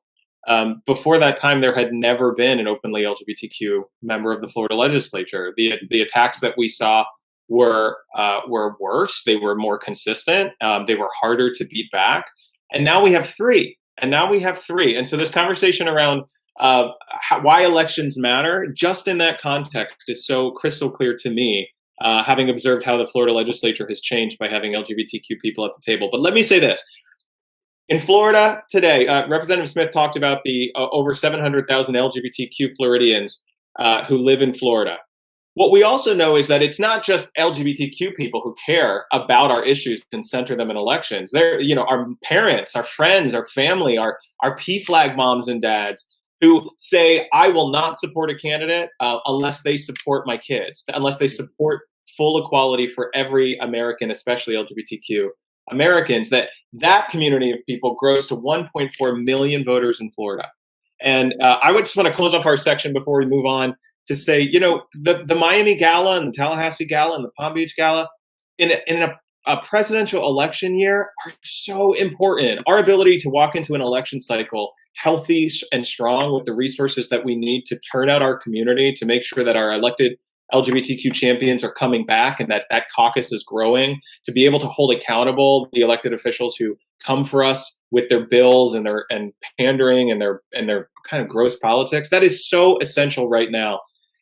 before that time, there had never been an openly LGBTQ member of the Florida legislature. The attacks that we saw were worse. They were more consistent. They were harder to beat back. And now we have 3. And so this conversation around why elections matter, just in that context, is so crystal clear to me, having observed how the Florida legislature has changed by having LGBTQ people at the table. But let me say this. In Florida today, Representative Smith talked about the over 700,000 LGBTQ Floridians who live in Florida. What we also know is that it's not just LGBTQ people who care about our issues and center them in elections. They're, our parents, our friends, our family, our PFLAG moms and dads who say, I will not support a candidate unless they support my kids, unless they support full equality for every American, especially LGBTQ Americans. That community of people grows to 1.4 million voters in Florida. And I would just want to close off our section before we move on to say, the Miami Gala and the Tallahassee Gala and the Palm Beach Gala in a presidential election year are so important. Our ability to walk into an election cycle healthy and strong with the resources that we need to turn out our community, to make sure that our elected LGBTQ champions are coming back and that caucus is growing, to be able to hold accountable the elected officials who come for us with their bills and their pandering and their kind of gross politics. That is so essential right now.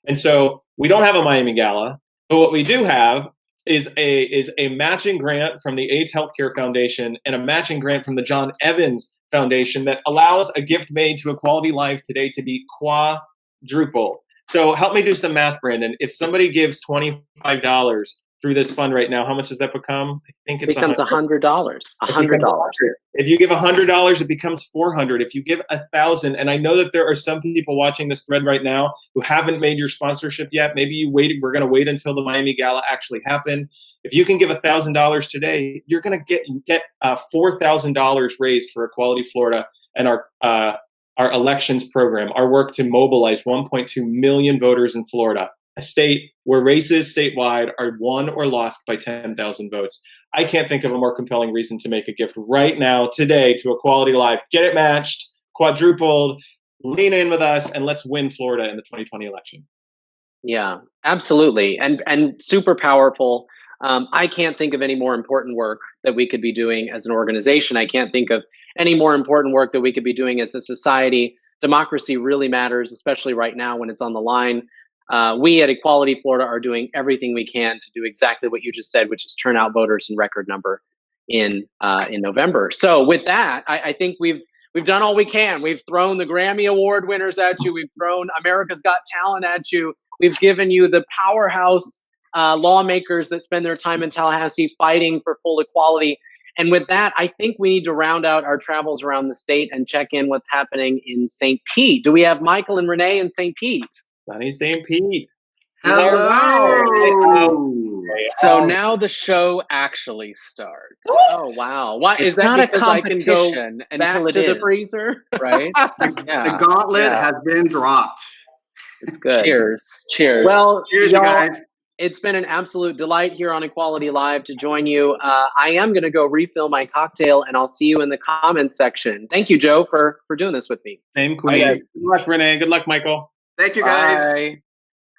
And so we don't have a Miami Gala, but what we do have is a matching grant from the AIDS Healthcare Foundation and a matching grant from the John Evans Foundation that allows a gift made to Equality Live today to be quadrupled. So help me do some math, Brandon. If somebody gives $25 through this fund right now, how much does that become? I think it's becomes $100. $100. If you give $100, it becomes $400. If you give $1,000, and I know that there are some people watching this thread right now who haven't made your sponsorship yet. Maybe you waited. We're going to wait until the Miami Gala actually happened. If you can give $1,000 today, you're going to get $4,000 raised for Equality Florida and our elections program, our work to mobilize 1.2 million voters in Florida, a state where races statewide are won or lost by 10,000 votes. I can't think of a more compelling reason to make a gift right now, today, to Equality Live. Get it matched, quadrupled, lean in with us, and let's win Florida in the 2020 election. Yeah, absolutely. And super powerful. I can't think of any more important work that we could be doing as an organization. I can't think of any more important work that we could be doing as a society. Democracy really matters, especially right now when it's on the line. We at Equality Florida are doing everything we can to do exactly what you just said, which is turn out voters in record number in November. So with that, I think we've done all we can. We've thrown the Grammy Award winners at you. We've thrown America's Got Talent at you. We've given you the powerhouse lawmakers that spend their time in Tallahassee fighting for full equality. And with that, I think we need to round out our travels around the state and check in what's happening in St. Pete. Do we have Michael and Renee in St. Pete? Sunny St. Pete. Hello. So now the show actually starts. Oh wow! Why It's is that? not a Because I can go competition back until it to the is, freezer, right? The gauntlet has been dropped. It's good. Cheers. Cheers. Well, Cheers, you y'all, guys. it's been an absolute delight here on Equality Live to join you. I am going to go refill my cocktail, and I'll see you in the comments section. Thank you, Joe, for doing this with me. Same queen. Good luck, Renee. Good luck, Michael. Thank you, guys. Bye.